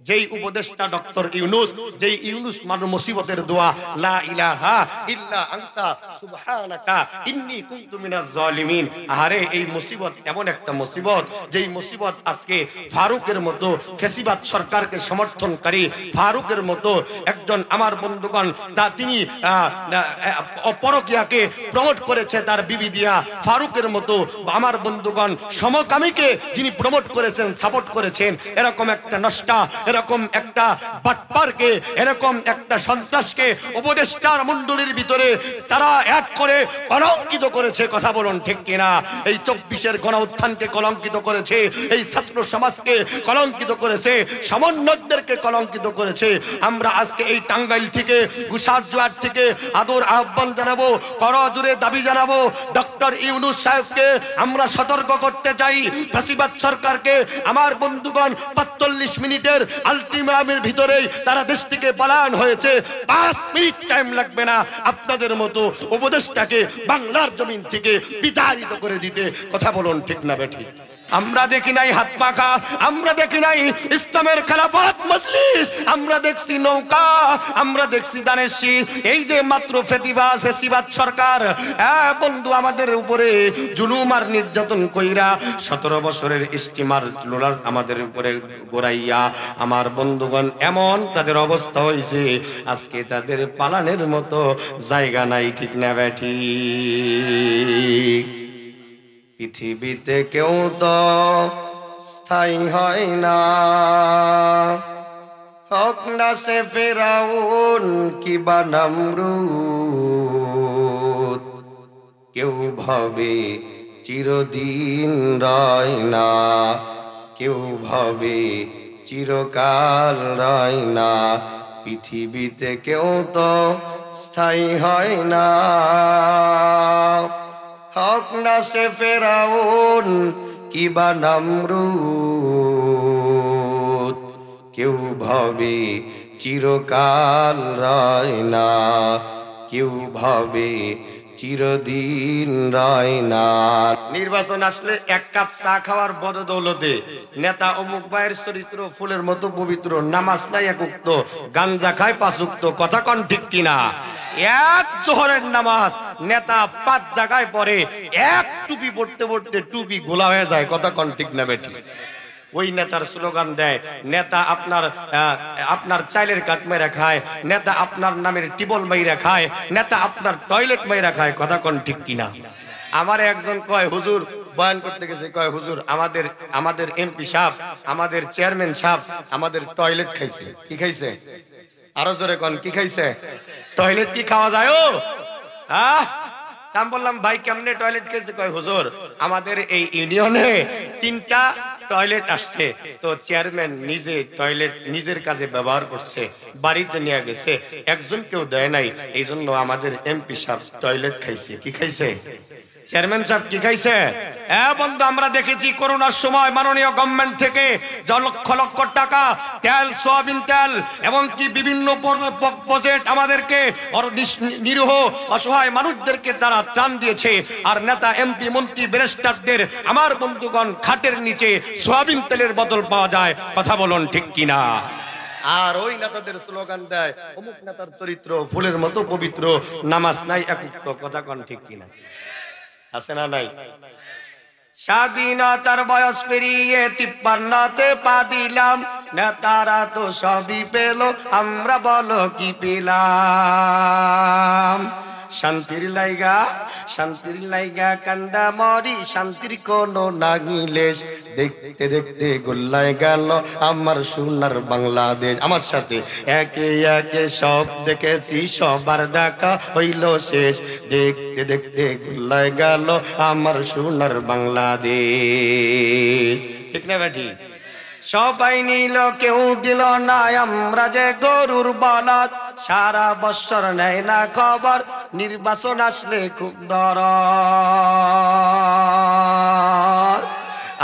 যেই উপদেষ্টা ডক্টর ইউনূস, যেই ইউনূস মানুষ মুসিবতের দোয়া লা ইলাহা ইল্লা আনতা সুবহানাকা ইন্নী কুনতু মিনাজ জালিমিন। আরে এই মুসিবত এমন একটা মুসিবত, যেই মুসিবত আজকে ফারুকের মতো ফেসিবাদ সরকারকে সমর্থনকারী, ফারুকের মতো একজন আমার বন্ধুগণ তিনি পরকিয়াকে প্রমোট করেছে তার বিবি দিয়া, ফারুকের মতো আমার বন্ধুগণ সমকামীকে যিনি প্রমোট করেছেন, সাপোর্ট করেছেন, এরকম একটা নষ্টা, এরকম একটা বাটপারকে, এরকম একটা সন্ত্রাসকে উপদেষ্টার মণ্ডলীর ভিতরে তারা এক করে কলঙ্কিত করেছে। কথা বলুন ঠিক কিনা? এই 24-এর গণ উত্থানকে কলঙ্কিত করেছে, এই ছাত্র সমাজকে কলঙ্কিত করেছে, সমন্বয়কদেরকে কলঙ্কিত করেছে। আমরা আজকে এই টাঙ্গাইল থেকে, গুসারজুয়ার থেকে আদর আহ্বান জানাবো, করজোরে দাবি জানাবো, ডক্টর ইউনূস সাহেবকে আমরা সতর্ক করতে চাই। ফ্যাসিবাদ সরকারকে আমার বন্ধুগণ 45 মিনিটের আলটিমেটামের ভিতরেই তারা দেশ থেকে পালায়ন হয়েছে। 5 মিনিট টাইম লাগবে না আপনাদের মতো উপদেষ্টাকে বাংলার জমিন থেকে বিতাড়িত করে দিতে। কথা বলুন ঠিক না বেঠিক? আমরা দেখি নাই হাত পাখা, আমরা দেখি নাই ইসলামের খেলাফত মজলিস, আমরা দেখছি নৌকা, আমরা দেখছি দানেশি। এই যে মাত্র ফেসিবাদ সরকার বন্ধু আমাদের উপরে জুলুম আর নির্যাতন কইরা 17 বছরের স্টিমার লোলার আমাদের উপরে গোড়াইয়া আমার বন্ধুগণ এমন তাদের অবস্থা হয়েছে, আজকে তাদের পালানের মতো জায়গা নাই। ঠিক না বেঠিক? পৃথিবীতে কেউ তো স্থায়ী হয় না, হোক না সে ফেরাউন কিবা নমরুদ, কেউ ভাবে চিরদিন রয় না, কেউ ভাবে চিরকাল রয় না। পৃথিবীতে কেউ তো স্থায়ী হয় না, হোক না সে ফেরাউন কিবা নমরুদ, কেউ ভাবে চিরকাল রয় না, কেউ ভাবে চিরদিন রয় না। নির্বাচন আসলে এক কাপ চা খাওয়ার বদদৌলতে নেতা অমুক ভাইয়ের চরিত্র ফুলের মতো পবিত্র, নামাজ নাই এক উক্ত, গাঞ্জা খায় 5 উক্ত। কথা কন ঠিক কিনা? এক জোহরের নামাজ নেতা 5 জায়গায় পড়ে, এক টুপি পড়তে পড়তে টুপি গোলা হয়ে যায়। কথা কন ঠিক না বেঠিক? ওই নেতার স্লোগান দেয়, নেতা আপনার চাইলের কাঠ মেরে খায়, নেতা আপনার নামের টিবল মাইরা খায়, নেতা আপনার টয়লেট মাইরা খায়। কথা কন ঠিক কিনা? আমার একজন কয় হুজুর বয়ান করতে গেছে, কয় হুজুর আমাদের এমপি সাহেব, আমাদের চেয়ারম্যান সাহেব আমাদের টয়লেট খাইছে। কি খাইছে? আরো জোরে কন, কি খাইছে? টয়লেট কি খাওয়া যায়? ও আমি বললাম ভাই কেমনে টয়লেট খেয়েছে? কয় হুজুর আমাদের এই ইউনিয়নে 3টা টয়লেট আসছে, তো চেয়ারম্যান নিজে টয়লেট নিজের কাজে ব্যবহার করছে, বাড়িতে নিয়ে গেছে, একজন কেউ দেয় নাই, এই জন্য আমাদের এমপি সাহেব টয়লেট খাইছে। কি খাইছে? চেয়ারম্যান সাহেব কি খাইছে? বন্ধু আমরা দেখেছি করোনার সময় মাননীয় গভর্নমেন্ট থেকে লক্ষ লক্ষ টাকা তেল, সোয়াবিন তেল এবং কি বিভিন্ন প্রজেক্ট আমাদেরকে নিরীহ অসহায় মানুষদেরকে তারা ত্রাণ দিয়েছে। আর নেতা, এমপি, মন্ত্রী, ব্যারিস্টারদের আমার বন্ধুগণ খাটের নিচে সোয়াবিন তেলের বোতল পাওয়া যায়। কথা বলুন ঠিক কিনা? আর ওই নেতাদের স্লোগান দেয় অমুক নেতার চরিত্র ফুলের মতো পবিত্র, নামাজ নাই এক উক্ত। কথা কন ঠিক কিনা? আছে না নাই? স্বাধীনতার বয়স পেরিয়ে 53তে পা দিলাম, নেতারা তো সবই পেল, আমরা বলো কি পেলাম? শান্তির লাইগা কান্দা মরি, শান্তির কোনো নাগিলেশ, দেখতে দেখতে গোল্লায় গেল আমার সোনার বাংলাদেশ। আমার সাথে একে একে সব দেখেছি, সবার দেখা হইল শেষ, দেখতে দেখতে গোল্লায় গেল আমার সোনার বাংলাদেশ। ঠিক না বেটি? সবাই নিল কেউ দিল না, আমরা যে গরুর বলদ, সারা বছর নেয় না খবর, নির্বাচন আসলে খুব দরদ।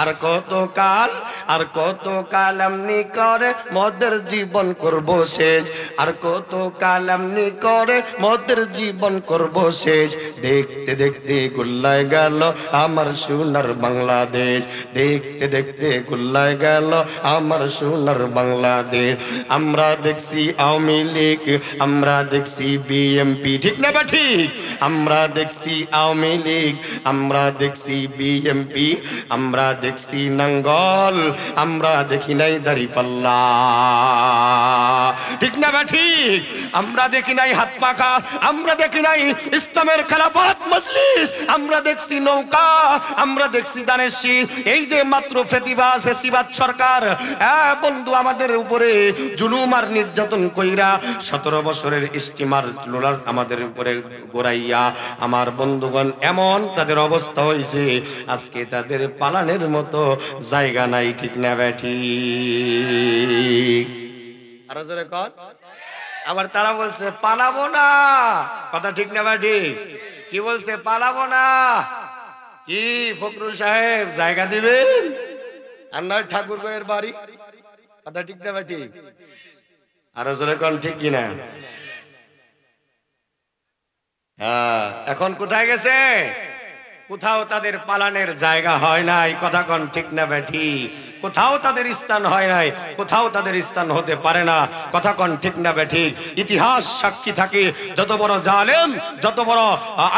আর কতকাল, আর কতকাল এমনি করে মদের জীবন করব শেষ, আর কতকাল এমনি করে মদের জীবন করব শেষ। দেখতে দেখতে গুল্লায় গেল আমার সোনার বাংলাদেশ, দেখতে দেখতে গুল্লায় গেল আমার সোনার বাংলাদেশ। আমরা দেখছি আওয়ামী লীগ, আমরা দেখছি বিএমপি, ঠিক না বা ঠিক? আমরা দেখছি আওয়ামী লীগ, আমরা দেখছি বিএমপি, আমরা দেখছি নাঙ্গল, আমরা দেখি নাই দাঁড়িপাল্লা, ঠিক না বা ঠিক? আমরা দেখি নাই হাত পাখা, আমরা দেখি নাই ইসলামের খেলাফত মজলিস, আমরা দেখছি নৌকা, আমরা দেখছি দানের শীষ। এই যে মাত্র ফেসিবাদ সরকার বন্ধু আমাদের উপরে জুলুম আর নির্যাতন কইরা 17 বছরের স্টিমার লোলার আমাদের উপরে গোড়াইয়া, আমার বন্ধুগণ এমন তাদের অবস্থা হয়েছে আজকে তাদের পালানের মতো জায়গা নাই, ঠিক না বেঠি? আরো জোরে কর। আবার তারা বলছে পালাবো না, কথা ঠিক না বেঠি? কি বলছে? পালাবো না। কি ফখরুল সাহেব জায়গা দিবেন? আর নয় ঠাকুর ভাইয়ের বাড়ি, কথা ঠিক না বেঠি? আরো জোরে কন, ঠিক কিনা? হ্যাঁ, এখন কোথায় গেছে? কোথাও তাদের পালানের জায়গা হয় নাই, কথা কন ঠিক না বেঠি? কোথাও তাদের স্থান হয় নাই, কোথাও তাদের স্থান হতে পারে না, কথা কন ঠিক না বেঠি? ইতিহাস সাক্ষী থাকে, যত বড় জালেম, যত বড়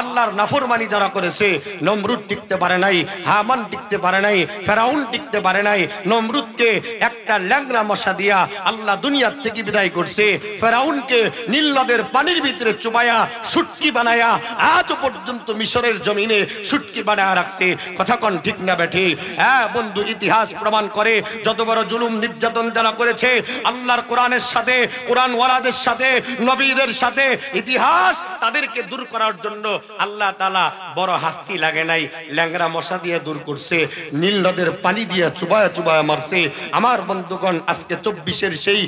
আল্লাহর নাফরমানি যারা করেছে, নমরুদ টিকতে পারে নাই, হামান টিকতে পারে নাই, ফেরাউন টিকতে পারে নাই। নমরুদকে একটা ল্যাংড়া মশা দিয়া আল্লাহ দুনিয়ার থেকে বিদায় করছে, ফেরাউনকে নীল নদের পানির ভিতরে চুবায়া শুটকি বানায়া আজ পর্যন্ত মিশরের জমিনে শুটকি বানায়া রাখছে, কথা কন ঠিক না বেঠি? হ্যাঁ বন্ধু, ইতিহাস প্রমাণ করে যত বড় জুলুম নির্যাতন যারা করেছে আল্লাহর কোরআনের সাথে, কোরআন ওয়ালাদের সাথে, নবীদের সাথে, ইতিহাস তাদেরকে দূর করার জন্য আল্লাহ তাআলা বড় হাস্তি লাগে নাই, ল্যাংড়া মশা দিয়ে দূর করছে, নীল নদের পানি দিয়ে চুবায়া চুবায়া মারছে। আমার বন্ধুগণ, আজকে 24-এর সেই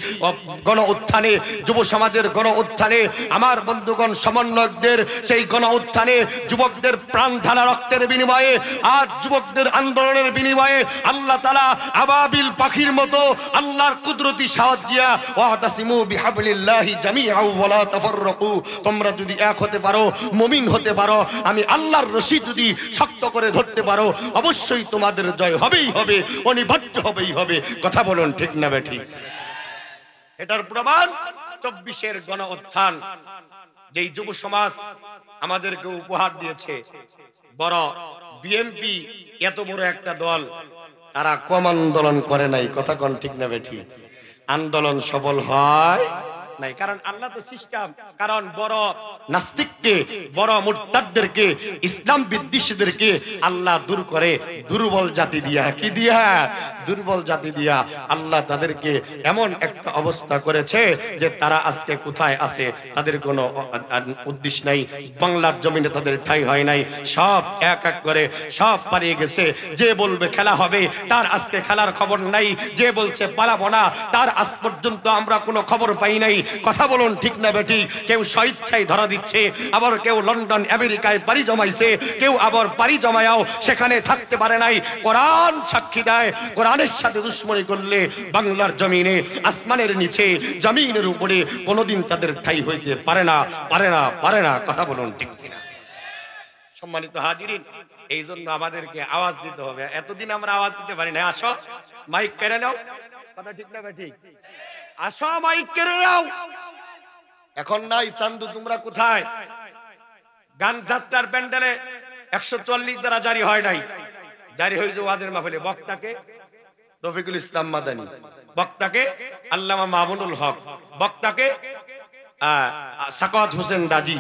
গণ উত্থানে, যুব সমাজের গণ উত্থানে, আমার বন্ধুগণ সমন্বয়কদের সেই গণ উত্থানে, যুবকদের প্রাণ ঢালা রক্তের বিনিময়ে আর যুবকদের আন্দোলনের বিনিময়ে আল্লাহ তাআলা আবাবিল পাখির মতো আল্লাহর কুদরতি সাহায্যা, ওয়াতাসিমু বিহাবলিল্লাহি জামিআ ওয়া লা তাফাররাকু, তোমরা যদি এক হতে পারো, মুমিন হতে পারো, আমি আল্লাহর রশি যদি শক্ত করে ধরতে পারো, অবশ্যই তোমাদের জয় হবেই হবে, অনিবার্য হবেই হবে, কথা বলুন ঠিক না বেঠি? এটার প্রমাণ 24-এর গণ উত্থান, যেই যুব সমাজ আমাদেরকে উপহার দিয়েছে। বড় বিএমপি এত বড় একটা দল, তারা কম আন্দোলন করে নাই, কথা কন ঠিক না বেঠি? আন্দোলন সফল হয় নাই, কারণ আল্লাহ তো সিস্টেম, কারণ বড় নাস্তিককে, বড় মুরতাদদেরকে, ইসলাম বিদ্বেষীদেরকে আল্লাহ দূর করে দুর্বল জাতি দিয়া, কি দিয়া? দুর্বল জাতি দিয়া আল্লাহ তাদেরকে এমন একটা অবস্থা করেছে যে তারা আজকে কোথায় আছে তাদের কোনো উদ্দেশ্য নাই, বাংলার জমিনে তাদের ঠাঁই হয় নাই, সব এক এক করে সব পালিয়ে গেছে। যে বলবে খেলা হবে তার আজকে খেলার খবর নাই, যে বলছে পালাবো না তার আজ পর্যন্ত আমরা কোনো খবর পাই নাই, কথা বলুন ঠিক না বেটি? কেউ স্বেচ্ছায় ধরা দিচ্ছে, আবার কেউ লন্ডন আমেরিকায় পাড়ি জমাইছে, কেউ আবার পাড়ি জমায়াও সেখানে থাকতে পারে নাই। কোরআন সাক্ষী দেয়, কোরআনের সাথে দুশ্মনী করলে বাংলার জমিনে, আসমানের নিচে, জমিনের উপরে কোনোদিন তাদের ঠাঁই হইতে পারে না, পারে না, পারে না, কথা বলুন ঠিক কিনা? সম্মানিত হাজিরিন, এই জন্য আমাদেরকে আওয়াজ দিতে হবে। এতদিন আমরা আওয়াজ দিতে পারি না। আসো মাইক কেড়ে নাও, কথা ঠিক না ঠিক? আসো মাইক কেড়ে নাও। এখন নাই চান্দু, তোমরা কোথায়? গান যাত্রার প্যান্ডেলে 144 দ্বারা জারি হয় নাই, জারি হয়েছে ওয়াজের মাহফিলে। বক্তাকে রফিকুল ইসলাম মাদানী, বক্তাকে আল্লামা মামুনুল হক, বক্তাকে সাকাওয়াত হোসেন রাজি,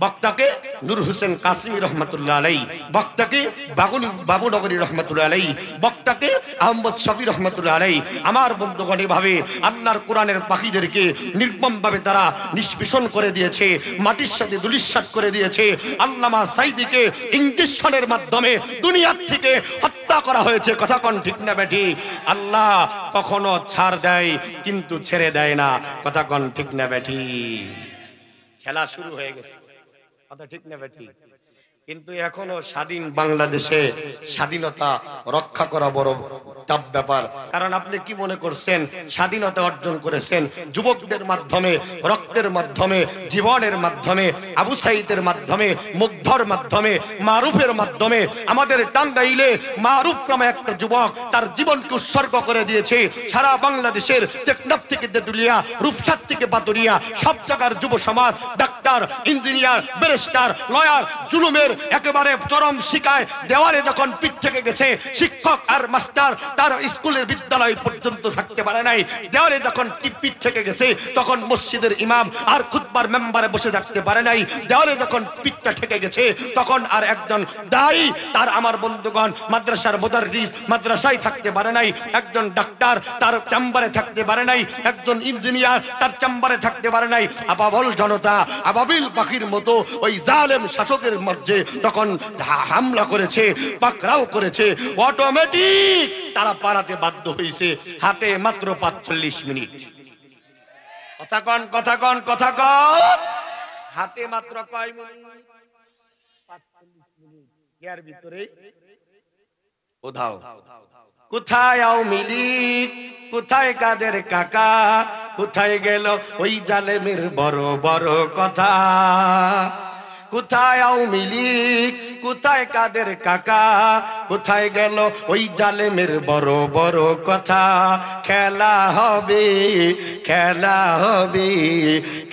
বক্তাকে নূর হোসেন কাসিমি রহমাতুল্লাহ আলাইহি, বক্তাকে বাবুনগরী রহমাতুল্লাহ আলাইহি, বক্তাকে আহমদ শফি রহমাতুল্লাহ আলাইহি। আমার বন্ধুগণ, এভাবে আল্লাহর কোরআনের পাখিদেরকে নির্মমভাবে তারা নিষ্পেষণ করে দিয়েছে, মাটির সাথে ধূলিসাৎ করে দিয়েছে। আল্লামা সাইদিকে ইঞ্জেকশনের মাধ্যমে দুনিয়া থেকে হত্যা করা হয়েছে, কথা কোন ঠিক না বেটি? আল্লাহ কখনো ছাড় দেয় কিন্তু ছেড়ে দেয় না, কথা কোন ঠিক না বেটি? খেলা শুরু হয়ে গেছে, কথা ঠিক না বেটি? কিন্তু এখনো স্বাধীন বাংলাদেশে স্বাধীনতা রক্ষা করা বড় টাফ ব্যাপার। কারণ আপনি কি মনে করছেন স্বাধীনতা অর্জন করেছেন যুবকদের মাধ্যমে, রক্তের মাধ্যমে, জীবনের মাধ্যমে, আবু সাইদের মাধ্যমে, মুগ্ধর মাধ্যমে, মারুফের মাধ্যমে। আমাদের টাঙ্গাইলে মারুফ নামে একটা যুবক তার জীবনকে উৎসর্গ করে দিয়েছে। সারা বাংলাদেশের টেকনাফ থেকে তেতুলিয়া, রূপসার থেকে বাতুরিয়া সব জায়গার যুব সমাজ ডাক্তার, ইঞ্জিনিয়ার, ব্যারিস্টার, লয়ার জুলুমের একেবারে চরম শিকায় দেওয়ালে যখন পিঠ থেকে গেছে, শিক্ষক আর মাস্টার তার স্কুলের বিদ্যালয় পর্যন্ত থাকতে পারে নাই, দেওয়ালে যখন পিঠ থেকে গেছে তখন মসজিদের ইমাম আর খুতবার মেম্বারে বসে থাকতে পারে নাই, দেওয়ালে যখন পিঠটা ঠেকে গেছে তখন আর একজন দায়ী তার আমার বন্ধুগণ মাদ্রাসার মুদাররিস মাদ্রাসায় থাকতে পারে নাই, একজন ডাক্তার তার চেম্বারে থাকতে পারে নাই, একজন ইঞ্জিনিয়ার তার চেম্বারে থাকতে পারে নাই। আবাবল জনতা আবাবিল পাখির মতো ওই জালেম শাসকের মধ্যে তখন হামলা করেছে, পাকড়াও করেছে, অটোমেটিক তারা পালাতে বাধ্য হয়েছে। হাতে মাত্র ৪৫ মিনিট। কথা কন, কথা কন, কথা কন। হাতে মাত্র কয় মিনিট? ৪৫ মিনিট। এর ভিতরে উধাও। কোথায় আওয়ামী লীগ, কোথায় কাদের কাকা, কোথায় গেল ওই জালেমের বড় বড় কথা? কোথায় আওয়ামী লীগ, কোথায় কাদের কাকা, কোথায় গেল ওই জালেমের বড় বড় কথা? খেলা হবে, খেলা হবে,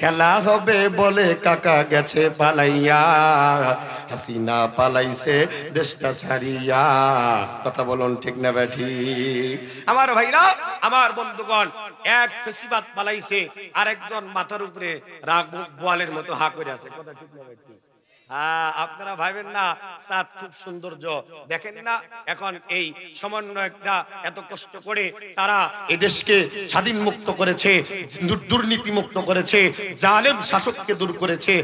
খেলা হবে বলে কাকা গেছে পালাইয়া, হাসিনা পালাইছে দেশটা ছাড়িয়া। কথা বলুন ঠিক না বেঠি? আমার ভাইরা, আমার বন্ধুগণ, এক ফেসিবাদ পালাইছে, আরেকজন মাথার উপরে রাগ বোয়ালের মতো হা করে আছে। কথা ঠিক না বেঠি? হ্যাঁ, আপনারা ভাবেন না চাঁদ খুব সৌন্দর্য দেখেন না? এখন এই সমন্বয়করা এত কষ্ট করে তারা এই দেশকে স্বাধীন মুক্ত করেছে, দুর্নীতি মুক্ত করেছে, জালেম শাসককে দূর করেছে।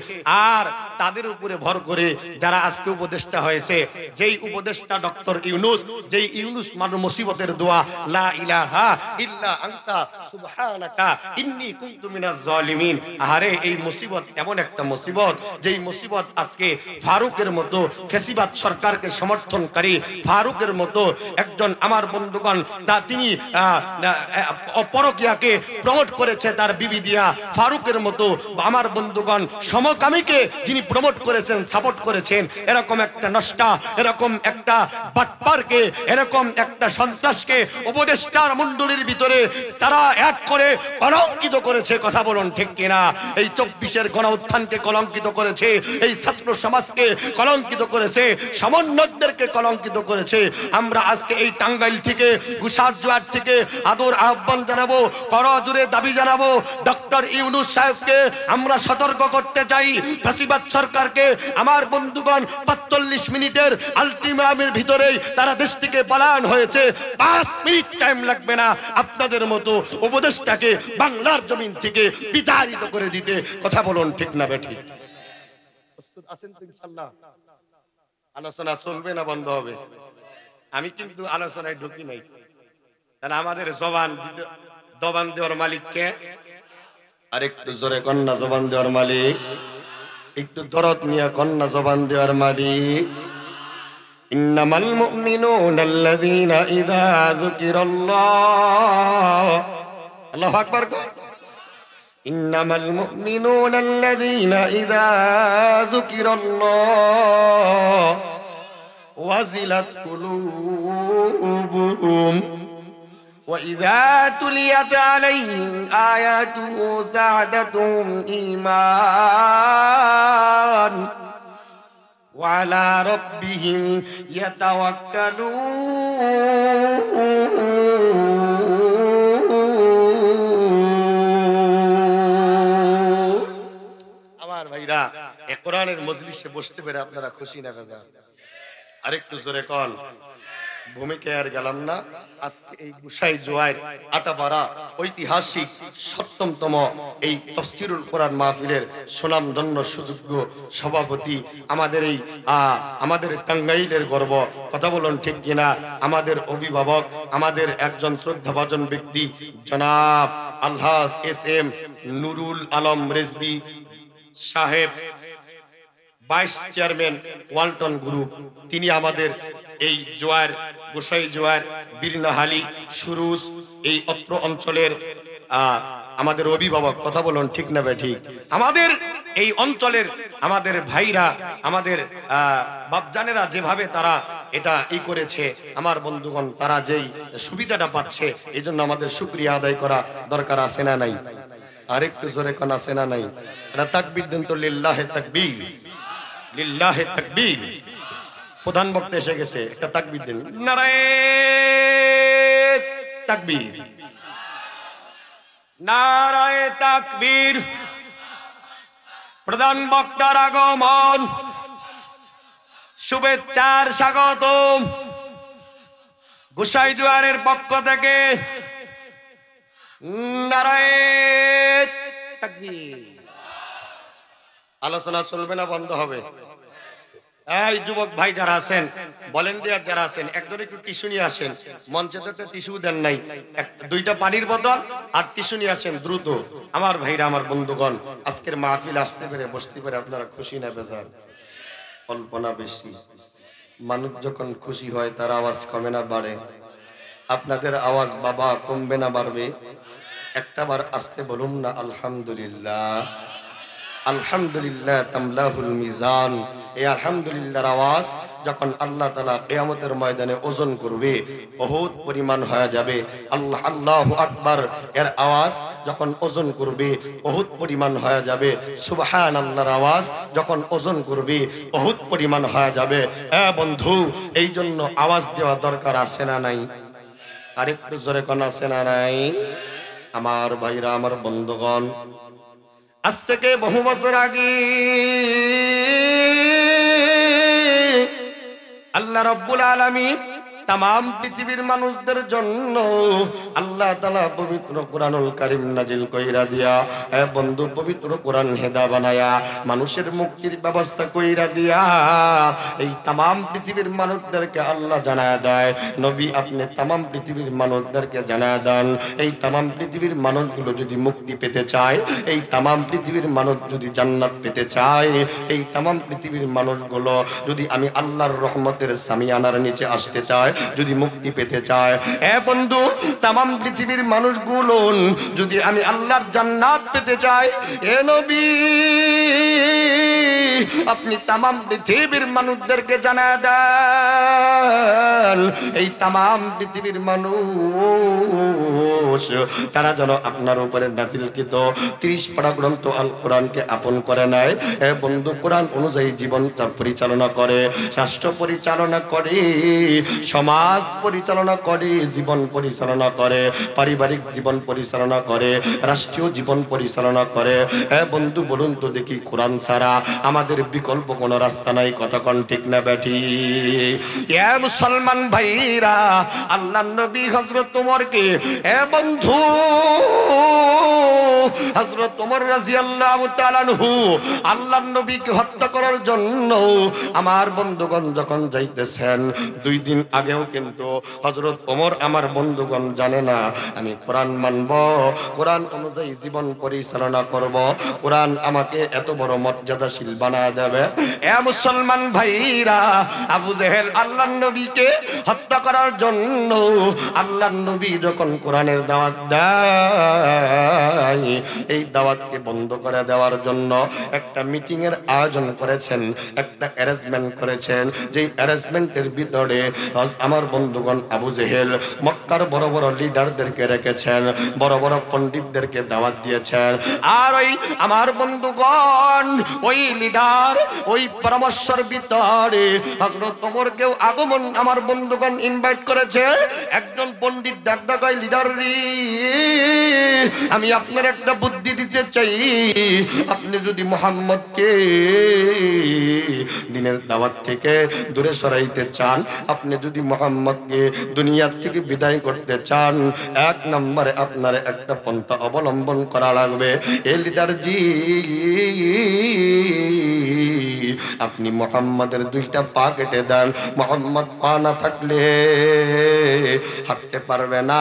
আর তাদের উপরে ভর করে যারা আজকে উপদেষ্টা হয়েছে, যেই উপদেষ্টা ডক্টর ইউনূস, যেই ইউনূস মানুষ মুসিবতের দোয়া লা ইলাহা ইল্লা আনতা সুবহানাকা ইন্নী কুনতু মিনাজ জালিমিন। আরে এই মুসিবত এমন একটা মুসিবত, যেই মুসিবত আজকে ফারুকের মতো ফেসিবাদ সরকারকে সমর্থনকারী, ফারুকের মতো একজন আমার বন্ধুগণ তিনি পরকীয়াকে প্রমোট করেছে তার বিবি দিয়া, ফারুকের মতো আমার বন্ধুগণ সমকামীকে যিনি প্রমোট করেছেন, সাপোর্ট করেছেন, এরকম একটা নষ্টা, এরকম একটা বাটপারকে, এরকম একটা সন্ত্রাসকে উপদেষ্টার মণ্ডলীর ভিতরে তারা এক করে কলঙ্কিত করেছে। কথা বলুন ঠিক কিনা? এই ২৪-এর গণ উত্থানকে কলঙ্কিত করেছে, এই ছাত্র সমাজকে কলঙ্কিত করেছে, সমন্বয়কদেরকে কলঙ্কিত করেছে। আমরা আজকে এই টাঙ্গাইল থেকে, গুসারজুয়ার থেকে আদর আহ্বান জানাবো, করজোরে দাবি জানাবো, ডক্টর ইউনূস সাহেবকে আমরা সতর্ক করতে চাই। ফ্যাসিবাদ সরকারকে আমার বন্ধুগণ ৪৫ মিনিটের আলটিমেটামের ভিতরেই তারা দেশ থেকে পলায়ন হয়েছে। ৫ মিনিট টাইম লাগবে না আপনাদের মতো উপদেষ্টাকে বাংলার জমিন থেকে বিতাড়িত করে দিতে। কথা বলুন ঠিক না বেঠিক? প্রস্তুত আছেন তো ইনশাআল্লাহ? আলোচনা চলবে না বন্ধ হবে? আমি কিন্তু আলোচনায় ঢুকি নাই। তাহলে আমাদের জবান দেওয়ার মালিককে আরেকটু জোরে কন্যা জবান দেওয়ার মালিক, একটু দরদ নিয়ে কন্যা জবান দেওয়ার মালিক। ইন্নামাল মুমিনুনা আল্লাযীনা ইযা যুকিরাল্লাহ, আল্লাহু আকবার। ইন্নামাল মুমিনুনা আল্লাযীনা ইযা যুকিরাল্লাহ ওয়াজিলাত কুলুবুহুম ওয়া ইযা তুলিয়াত আলাইহিম আয়াতুহু যাদাতুহুম ঈমান ওয়া আলা রাব্বিহিম ইয়াতাওয়াক্কালুন। আমার ভাইরা, এই কোরআনের মজলিসে বসতে পেরে আপনারা খুশি না বেজা? আরেকটু জোরে কন। ভূমিকে আর গেলাম না। আজকে এই গুসাই জোয়ার আটাপাড়া ঐতিহাসিক ৭ম এই তাফসীরুল কোরআন মাহফিলের সুনামধন্য সুযোগ্য সভাপতি আমাদের টাঙ্গাইলের গর্ব। কথা বলুন ঠিক কিনা? আমাদের অভিভাবক, আমাদের একজন শ্রদ্ধাভাজন ব্যক্তি জনাব আলহাজ এস এম নুরুল আলম রেজবি সাহেব, ভাইস চেয়ারম্যান ওয়ালটন গ্রুপ, তিনি আমাদের এই জোয়ার, গোসাই জোয়ার, বীরনাহালি, সুরুজ, এই অত্র অঞ্চলের আমাদের অভিভাবক। কথা বলুন ঠিক না বে ঠিক? আমাদের এই অঞ্চলের আমাদের ভাইরা, আমাদের বাপজানেরা যেভাবে তারা এটা করেছে, আমার বন্ধুগণ, তারা যেই সুবিধাটা পাচ্ছে, এই জন্য আমাদের শুকরিয়া আদায় করা দরকার আছে না নাই? আরেকটু জোরে কোন আছে না নাই? এটা তাকবীর দেন তো, লিল্লাহে তাকবীর, লিল্লাহে তাকবীর। প্রধান বক্তা এসে গেছে, একটা তাকবীর দেন, নারায়ে তাকবীর, নারায়ে তাকবীর। প্রধান বক্তার আগমন, শুভেচ্ছার স্বাগতম গোসাই জোয়ারের পক্ষ থেকে, নারায়ে তাকবীর। আলোচনা চলবে না, বন্ধ হবে? এই যুবক ভাই যারা আছেন, ভলেন্টিয়ার যারা আছেন, একজন একটু টিস্যু নিয়ে আসেন। মঞ্চে তো একটা টিস্যু দেন নাই, দুইটা পানির বোতল আর টিস্যু নিয়ে আসেন দ্রুত। আমার ভাইরা, আমার বন্ধুগণ, আজকের মাহফিল আসতে পেরে, বসতে পেরে আপনারা খুশি না বেজার? কল্পনা বেশি। মানুষ যখন খুশি হয় তার আওয়াজ কমে না বাড়ে? আপনাদের আওয়াজ বাবা কমবে না বাড়বে? একটাবার আসতে বলুন না আলহামদুলিল্লাহ। আলহামদুলিল্লাহ তামলাহুল মিজান। এই আলহামদুলিল্লাহর আওয়াজ যখন আল্লাহ তাআলা কিয়ামতের ময়দানে ওজন করবে, বহুত পরিমাণ হয়ে যাবে। আল্লাহ আল্লাহু আকবার এর আওয়াজ যখন ওজন করবে, বহুত পরিমাণ হয়ে যাবে। সুবহানাল্লাহর আওয়াজ যখন ওজন করবে, বহুত পরিমাণ হয়ে যাবে। বন্ধু, এই জন্য আওয়াজ দেওয়া দরকার আছে না নাই? আরেকটু জোরে কোন আছে না নাই? আমার ভাইরা, আমার বন্ধুগণ, আজ থেকে বহু বছর আগে আল্লাহ রাব্বুল আলামিন तमाम पृथिवीर मानुषदेर जन्य आल्लाह ताला पवित्र कुरानुल कारिम नाजिल कइरा दिया ए बंधु पवित्र कुरान हेदा बनाया मानुषेर मुक्तिर व्यवस्था कइरा दिया এই तमाम पृथिवीर मानुषदेरके आल्लाह जानाया देय नबी अपनी तमाम पृथिवीर मानुषदेरके जानाया देन এই तमाम पृथिवीर मानुषगुलो यदि मुक्ति पेते चाय এই तमाम पृथिवीर मानुष यदि জান্নাত পেতে চায় এই तमाम पृथिवीर मानुषगुलो यदि आमी आल्लाहर रहमतेर सामियानार नीचे आसते चाय যদি মুক্তি পেতে চায় এ বন্ধু तमाम পৃথিবীর মানুষগুলো যদি আমি আল্লাহর জান্নাত পেতে চাই এ নবী আপনি तमाम পৃথিবীর মানুষদেরকে জানায় দেন এই तमाम পৃথিবীর মানুষ তারা যেন আপনার উপরে নাযিলকৃত 30 পারা গ্রন্থ আল কোরআনকে আপন করে নেয় এ বন্ধু কোরআন অনুযায়ী জীবন পরিচালনা করে রাষ্ট্র পরিচালনা করে समाज परिचालना करे जीवन परिचालना करे पारिवारिक जीवन परिचालना करे राष्ट्रीय जीवन परिचालना करे ए बंधु बोलुन तो देखी कुरान छाड़ा आमादेर विकल्प कोनो रास्ता नाई कथा कोन ठीक ना बेठी ए मुसलमान भाईरा आल्लाह नबी हजरत उमर के ए बंधु हजरत उमर रादियाल्लाहु ताआला अन्हु आल्लाह नबी के हत्या करार जन्य आमार बंधुगण जखन जाइतेछेन 2 दिन আগেও কিন্তু হযরত ওমর আমার বন্ধুগণ জানে না আমি কোরআন মানব কোরআন অনুযায়ী জীবন পরিচালনা করব কোরআন আমাকে এত বড় মর্যাদাশীল বানায় দেবে এ মুসলমান ভাইরা আবু জেহেল আল্লাহর নবীকে হত্যা করার জন্য আল্লাহর নবী যখন কোরআনের দাওয়াত দেয় এই দাওয়াতকে বন্ধ করে দেওয়ার জন্য একটা মিটিং এর আয়োজন করেছেন একটা অ্যারেঞ্জমেন্ট করেছেন যেই অ্যারেঞ্জমেন্টের ভিতরে আমার বন্ধুগণ আবু জেহেল মক্কার বড় বড় লিডারদেরকে রেখেছেন বড় বড় পণ্ডিতদেরকে দাওয়াত দিয়েছেন আর ওই আমার বন্ধুগণ ওই লিডার ওই পরামর্শের ভিতরে হযরত ওমরকেও আগমন আমার বন্ধুগণ ইনভাইট করেছে একজন পণ্ডিত ডাকদা কয় লিডার রে আমি আপনার একটা বুদ্ধি দিতে চাই আপনি যদি মুহাম্মদকে দিনের দাওয়াত থেকে দূরে সরাইতে চান আপনি যদি মুহাম্মদ के दुनिया থেকে বিদায় করতে চান এক নম্বরে আপনার একটা পন্থা অবলম্বন করা লাগবে এই লিডার জি আপনি মুহাম্মাদের দুইটা পা কেটে দেন। মুহাম্মদ পা না থাকলে হাঁটতে পারবে না,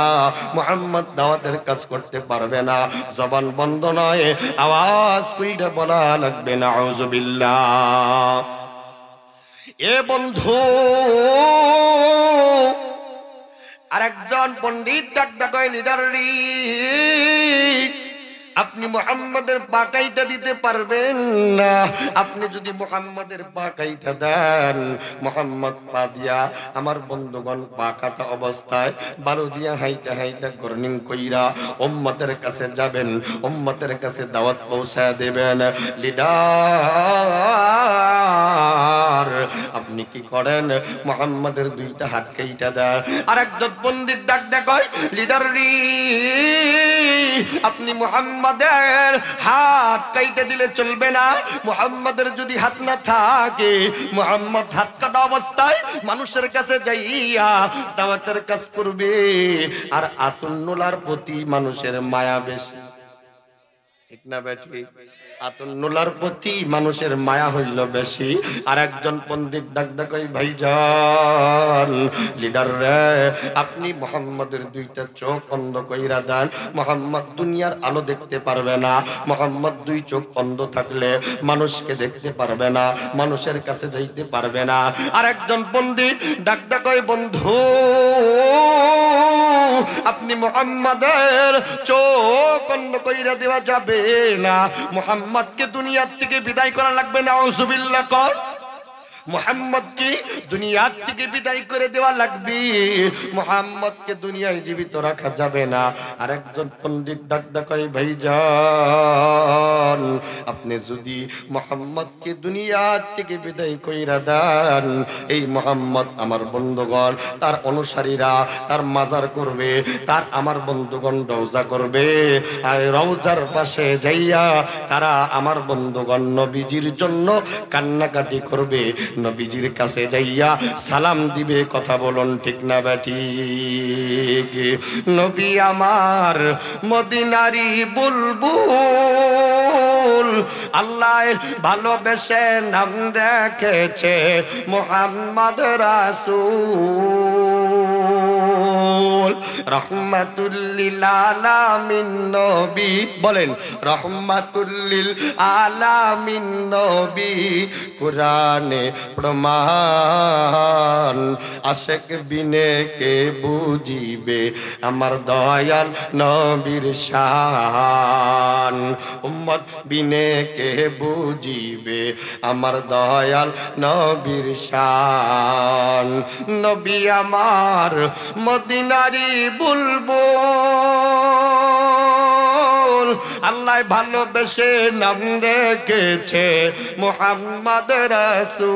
মুহাম্মদ দাওয়াতের কাজ করতে পারবে না। জবান বন্ধ নয়, আওয়াজ কইরা বলা লাগবে নাউযুবিল্লাহ। এ বন্ধু, আরেকজন পণ্ডিত ডাক কয়, লিডার রে, আপনি মুহাম্মাদের পা কাইটা দিতে পারবেন না। আপনি যদি মুহাম্মাদের পা কাইটা দেন, মুহাম্মদ পা দিয়া আমার বন্ধুগণ পা কাটা অবস্থায় বালু দিয়া হাইটা হাইটা গর্নিং কইরা উম্মতের কাছে যাবেন, উম্মতের কাছে দাওয়াত পৌঁছায় দেবেন। লিডার, আপনি কি করেন? মুহাম্মাদের দুইটা হাত কাইটা দেন। আরেকজন পণ্ডিত ডাক কয়, লিডার রে, আপনি মুহাম্মাদের হাত কাইটা দিলে চলবে না। মুহাম্মাদের যদি হাত না থাকে, মুহাম্মদ হাত কাটা অবস্থায় মানুষের কাছে যাইয়া দাওয়াতের কাজ করবে। আর আতুন্নুলার প্রতি মানুষের মায়া বেশি, ঠিক না বেঠি? আতুন্নুলার প্রতি মানুষের মায়া হইল বেশি। আর একজন পণ্ডিত ডাক কই, ভাইজান, লিডার রে, আপনি মুহাম্মাদের দুইটা চোখ বন্ধ কইরা দেন। মুহাম্মদ দুনিয়ার আলো দেখতে পারবে না। মুহাম্মদ দুই চোখ বন্ধ থাকলে মানুষকে দেখতে পারবে না, মানুষের কাছে যাইতে পারবে না। আর একজন পণ্ডিত ডাক কই, বন্ধু, আপনি মুহাম্মাদের চোখ বন্ধ কইরা দেওয়া যাবে না। মুহাম্মদকে দুনিয়ার থেকে বিদায় করা লাগবে। নাউযুবিল্লাহ কর। মুহাম্মদকে দুনিয়ার থেকে বিদায় করে দেওয়া লাগবে, মুহাম্মদকে দুনিয়ায় জীবিত রাখা যাবে না। আর একজন পণ্ডিত ডাক কয়, ভাইজান, আপনি যদি মুহাম্মদকে দুনিয়ার থেকে বিদায় কইরা দেন, এই মুহাম্মদ আমার বন্ধুগণ, তার অনুসারীরা তার মাজার করবে, তার আমার বন্ধুগণ রওজা করবে। আর রওজার পাশে যাইয়া তারা আমার বন্ধুগণ নবীজির জন্য কান্নাকাটি করবে, নবীজির কাছে যাইয়া সালাম দিবে। কথা বলুন ঠিক না বেঠিক? নবী আমার মদিনারি বুলবুল, আল্লাহ ভালোবেসে নাম রেখেছে মুহাম্মদ রাসূল। রহমাতুল লিল আলামিন নবী, বলেন রহমাতুল লিল আলামিন নবী, কুরআনে প্রমাণ। আশেক বিনে কে বুঝিবে আমার দয়াল নবীর শান। উম্মত বিনে কে বুঝিবে আমার দয়াল নবীর শান। নবী আমার মদিনারি বুলবুল, আল্লাহ ভালোবেসে নাম রেখেছে মুহাম্মদ রাসূল।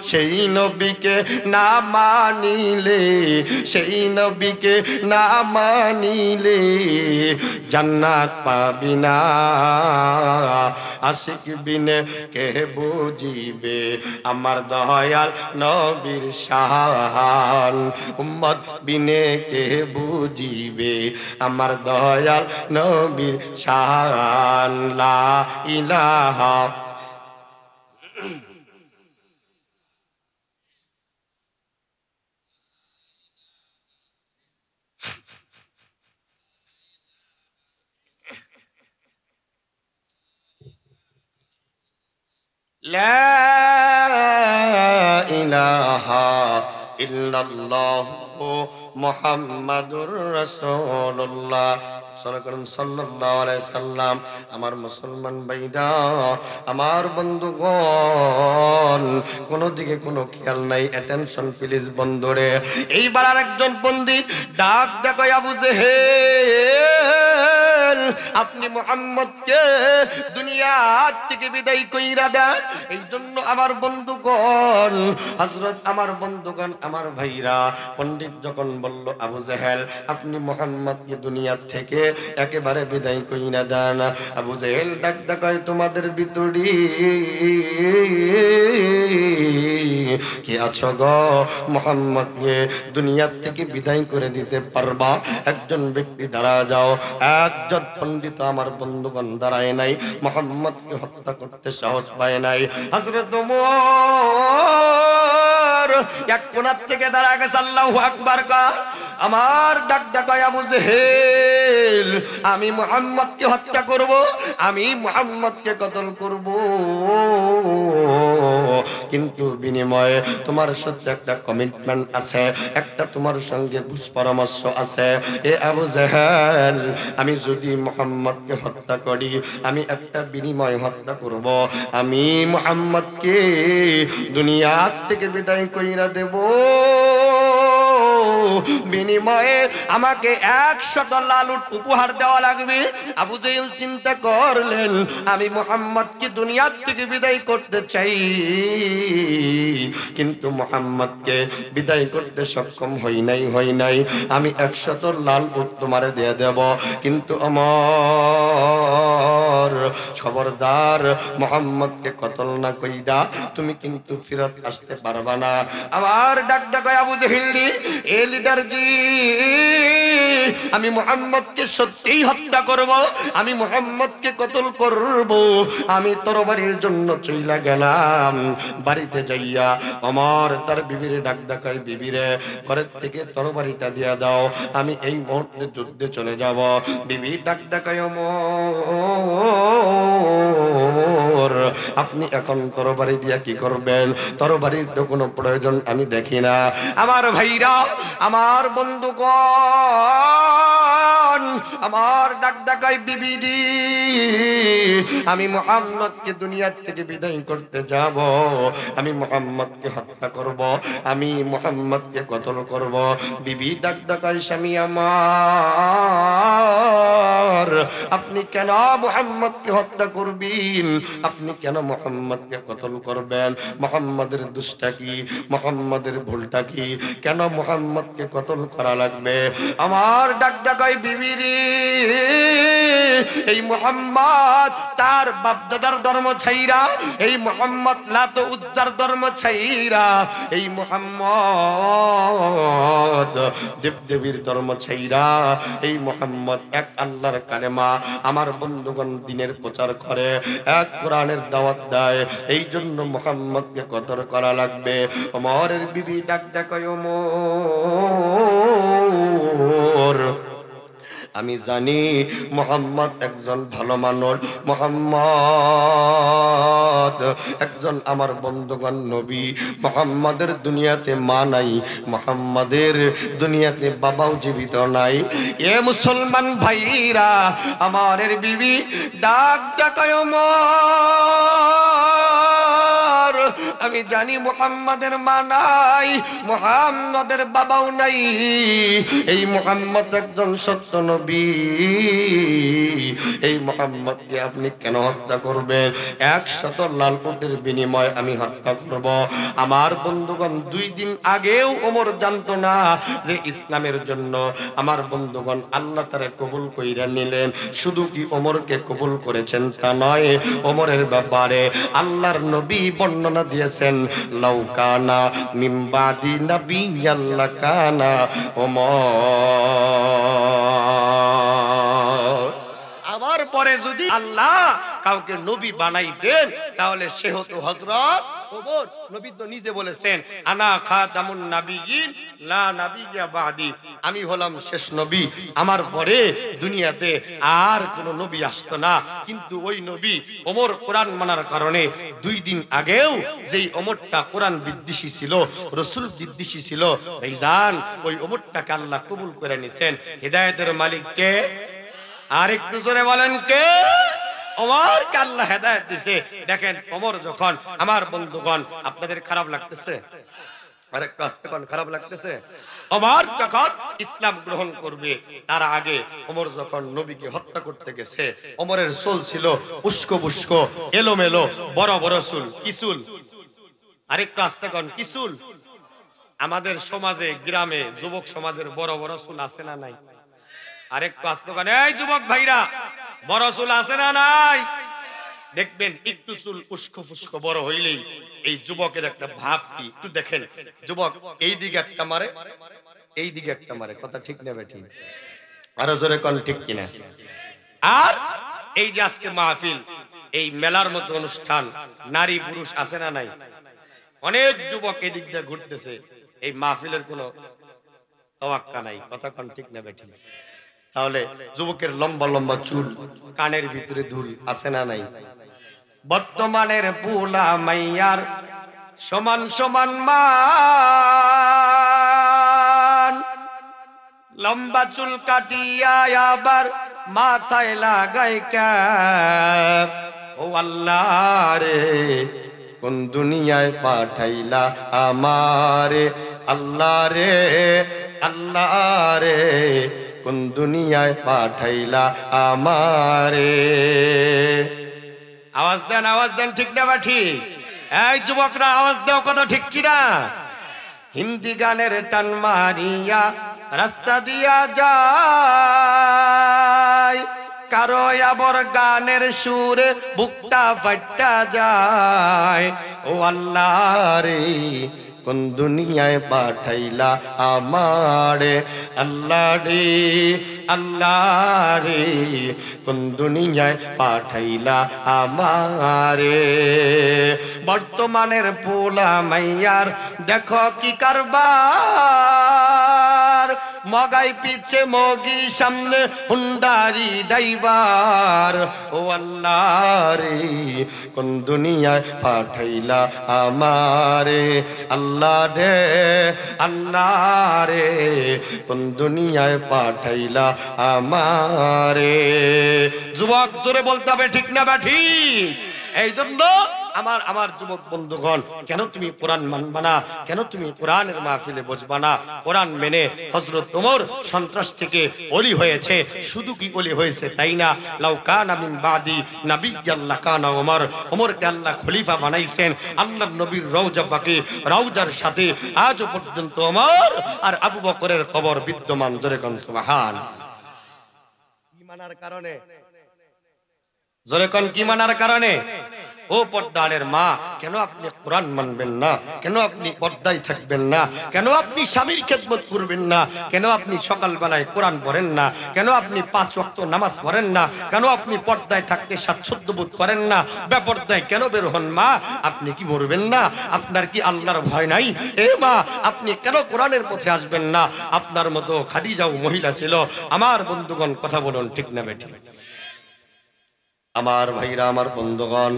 সেই নবীকে না মানিলে, সেই নবীকে না মানিলে জান্নাত পাবি না। আশিক বিনে কে বুঝিবে আমার দয়াল নবীর শান। উম্মত বিনে কে বুঝিবে আমার দয়াল নবীর শান। লা ইলাহা লা ইলাহা ইল্লাল্লাহু মুহাম্মাদুর রাসূলুল্লাহ সাল্লাল্লাহু আলাইহি সাল্লাম। আমার মুসলমান ভাইরা, আমার বন্ধুগণ, কোন দিকে কোনো খেয়াল নাই, অ্যাটেনশন প্লিজ বন্ধুরে। এইবার আরেকজন পণ্ডিত ডাক দেখো, আবু জেহেল, আপনি মুহাম্মদকে দুনিয়া থেকে বিদায় কইরা দেন। এই জন্য আমার বন্ধুগণ, হযরত আমার বন্ধুগণ, আমার ভাইরা, পণ্ডিত যখন বলল, আবু জেহেল, আপনি মুহাম্মদকে দুনিয়া থেকে একেবারে বিদায় কইরা দেন। আবু জেহেল ডাক দেখায়, তোমাদের ভিতরে কি আছো গো, মুহাম্মদকে দুনিয়া থেকে বিদায় করে দিতে পারবা? একজন ব্যক্তি দাঁড়া যাও। একজন পণ্ডিত তো আমার বন্ধুগণ দাঁড়ায় নাই, মুহাম্মদকে হত্যা করতে সাহস পায় নাই। হযরত ওমর এক কোণা থেকে দাঁড়া গেছে, আল্লাহু আকবার কা। আমার ডাক ডাকায় আবু জেহেল, আমি মুহাম্মদকে হত্যা করব, আমি মুহাম্মদকে কতল করব, কিন্তু বিনিময়ে তোমার সাথে একটা কমিটমেন্ট আছে, একটা তোমার সঙ্গে বুঝ পরামর্শ আছে। এ আবু জেহেল, আমি যদি মুহাম্মদকে হত্যা করি, আমি একটা বিনিময় হত্যা করব, আমি মুহাম্মদকে দুনিয়া থেকে বিদায় কইরা দেব, বিনিময়ে আমাকে 100 লাল উট উপহার দেওয়া লাগবে। আবু জেহেল চিন্তা করলেন, আমি মুহাম্মদকে দুনিয়া থেকে বিদায় করতে চাই, কিন্তু মুহাম্মদকে বিদায় করতে সক্ষম হই নাই, আমি 100 লাল উট তোমারে দিয়ে দেব, কিন্তু আমার খবরদার, মুহাম্মদকে কতল না কইরা তুমি কিন্তু ফিরত আসতে পারবা না। আমার ডাক ডাকায় আবু জেহেল, এ লিডার জি, আমি মুহাম্মদকে সত্যিই হত্যা করব, আমি মুহাম্মদকে কতল করব। আমি তরবারির জন্য চইলা গেলাম, বাড়িতে যাইয়া আমার তার বিবিরে ডাক ডাকায়, বিবিরে ঘরের থেকে তরবারিটা দিয়া দাও, আমি এই মুহূর্তে যুদ্ধে চলে যাব। বিবি ডাক ডাকায়, ওমর আপনি এখন তরবারি দিয়া কি করবেন? তরবারির তো কোনো প্রয়োজন আমি দেখি না। আমার ভাইরা, আমার বন্ধুগণ, আমার ডাক ডাকাই বিবিডি, আমি মুহাম্মদকে দুনিয়া থেকে বিদায় করতে যাব, আমি মুহাম্মদকে হত্যা করব, আমি মুহাম্মদকে কতল করব। বিবি ডাক ডাকাই, স্বামী আমার, আপনি কেন মুহাম্মদকে হত্যা করবেন? আপনি কেন মুহাম্মদকে কতল করবেন? মুহাম্মদের দোষটা কি? মুহাম্মদের ভুলটা কি? কেন মুহাম্মদকে কতল করা লাগবে? আমার ডাক ডাকাই বিবিরে, এই মুহাম্মদ তার বাপদাদার ধর্ম ছাইরা, এই মুহাম্মদ লাত উজ্জার ধর্ম ছাইরা, এই মুহাম্মদ দেবদেবীর ধর্ম ছাইরা, এই মুহাম্মদ এক আল্লাহর কালেমা আমার বন্ধুগণ দিনের প্রচার করে, এক কোরআনের দাওয়াত দেয়, এই জন্য মুহাম্মদকে কতল করা লাগবে। ওমরের বিবি ডাক ডাকায়, ওমর আমি জানি মুহাম্মদ একজন ভালো মানুষ, মুহাম্মদ একজন আমার বন্ধুগণ নবী, মুহাম্মাদের দুনিয়াতে মা নাই, মুহাম্মাদের দুনিয়াতে বাবাও জীবিত নাই। এ মুসলমান ভাইরা, আমাদের বিবি ডাক ডাকায়, ওমর আমি জানি মুহাম্মাদের মা নাই, মুহাম্মাদের বাবাও নাই, এই মুহাম্মদ একজন সত্য নবী, এই মুহাম্মদকে আপনি কেন হত্যা করবেন? 100 লাল উটের বিনিময়ে আমি হত্যা করব। আমার বন্ধুগণ 2 দিন আগেও ওমর জানতো না যে ইসলামের জন্য আমার বন্ধুগণ আল্লাহ তারে কবুল কইরা নিলেন। শুধু কি ওমরকে কবুল করেছেন তা নয়, ওমরের ব্যাপারে আল্লাহর নবী বর্ণনা দিয়েছেন, লাউ কানা মিন বাদি নাবিয়্যাল লাকানা ওমর। আমার পরে যদি আল্লাহ কাউকে নবী বানাইতেন তাহলে সে হতো হযরত ওমর। নবী তো নিজে বলেছেন, আনা খাতামুন নাবিয়্যিন লা নাবিয়্যা বাদি, আমি হলাম শেষ নবী, আমার পরে দুনিয়াতে আর কোন নবী আসতো না। কিন্তু ওই নবী ওমর কোরআন মানার কারণে 2 দিন আগেও যেই ওমরটা কোরআন বিদ্বেষী ছিল, রাসূল বিদ্বেষী ছিল, ভাইজান ওই ওমরটাকে আল্লাহ কবুল করে নিছেন। হিদায়াতের মালিক কে? আর একটু জোরে বলেন কে? ওমর কে আল্লাহ হেদায়েত দিয়েছে। দেখেন ওমর যখন, আমার বন্ধুগণ আপনাদের খারাপ লাগতেছে? আর একটু আস্তে কোন খারাপ লাগতেছে? ওমর যখন ইসলাম গ্রহণ করবে তার আগে ওমর যখন নবীকে হত্যা করতে গেছে, ওমরের চুল ছিল উস্কো বুস্কো এলোমেলো, বড় বড় চুল। কি চুল? আর একটু আস্তে কোন কি চুল? আমাদের সমাজে গ্রামে যুবক সমাজের বড় বড় চুল আছে না নাই? আরেকটু আস্তে কোন, এই যুবক ভাইরা বড় চুল আছে না নাই? দেখবেন একটু চুল উস্কো ফুস্কো বড় হইলেই এই যুবকের একটা ভাব কি, একটু দেখেন যুবক এই দিকে একটা মারে, এই দিকে একটা মারে, কথা ঠিক নেবে ঠিক? আরো জোরে কোন ঠিক কিনা? আর এই যে আজকে মাহফিল, এই মেলার মতো অনুষ্ঠান, নারী পুরুষ আছে না নাই? অনেক যুবক এদিক দিয়ে ঘুরতেছে, এই মাহফিলের কোনো তাওয়াক্কা নাই। কথা কোন ঠিক না বেঠি? তাহলে যুবকের লম্বা লম্বা চুল, কানের ভিতরে ধুল আছে না নাই? বর্তমানের পুলা মাইয়ার সমান সমান মান, লম্বা চুল কাটিয়া আবার মাথায় লাগাই ক্যাপ। ও আল্লাহ রে, কোন দুনিয়ায় পাঠাইলা আমারে, আল্লাহ রে আল্লাহ রে, কোন দুনিয়ায় পাঠাইলা আমারে। আওয়াজ দেন, ঠিক না বা ঠিক? এই যুবকরা আওয়াজ দাও, কথা ঠিক কিনা? হিন্দি গানের টান মারিয়া রাস্তা দিয়া যায়, কারো আবার গানের সুরে বুকটা ফাটা যায়। ও আল্লাহ রে, কোন দুনিয়ায় পাঠাইলা আমারে, আল্লাহ রে আল্লাহ রে, কোন দুনিয়ায় পাঠাইলা আমারে। বর্তমানের পোলা মাইয়ার দেখো কি কারবার, মগাই পিছে মগি সামনে হুন্ডারি ড্রাইভার। ও আল্লাহ রে, কোন দুনিয়ায় পাঠাইলা আমারে, আল্লাহ রে আল্লাহ রে, কোন দুনিয়ায় পাঠাইলা আমারে। যুবক জোরে বলতে হবে, ঠিক না বা ঠিক? এই জন্য আমার যুবক বন্ধুগণ, কেন তুমি কোরআন মানবা না? কেন তুমি কোরআনের মাহফিলে বসবা না? কোরআন মেনে হযরত ওমর সন্ত্রাস থেকে ওলি হয়েছে। শুধু কি ওলি হয়েছে তাই না, লাউ কানা মিন বাদি নাবিয়্যান লাকানা ওমর, ওমরকে আল্লাহ খলিফা বানাইছেন। আল্লাহর নবীর রওজা পাকে, রওজার সাথে আজও পর্যন্ত ওমর আর আবু বকরের কবর বিদ্যমান। জোরে কোন সুবহানাল্লাহ। কি মানার কারণে? জোরে কোন কি মানার কারণে? ও পর্দালের মা, কেন আপনি কোরআন মানবেন না? কেন আপনি পর্দায় থাকবেন না? কেন আপনি স্বামীর খেদমত করবেন না? কেন আপনি সকালবেলায় কোরআন পড়েন না? কেন আপনি 5 ওয়াক্ত নামাজ পড়েন না? কেন আপনি পর্দায় থাকতে স্বাচ্ছন্দ্য বোধ করেন না? বেপর্দায় কেন বের হন মা? আপনি কি মরবেন না? আপনার কি আল্লাহর ভয় নাই? এ মা, আপনি কেন কোরআনের পথে আসবেন না? আপনার মতো খাদিজাও মহিলা ছিল। আমার বন্ধুগণ, কথা বলুন, ঠিক না বেঠিক? আমার ভাইরা, আমার বন্ধুগণ,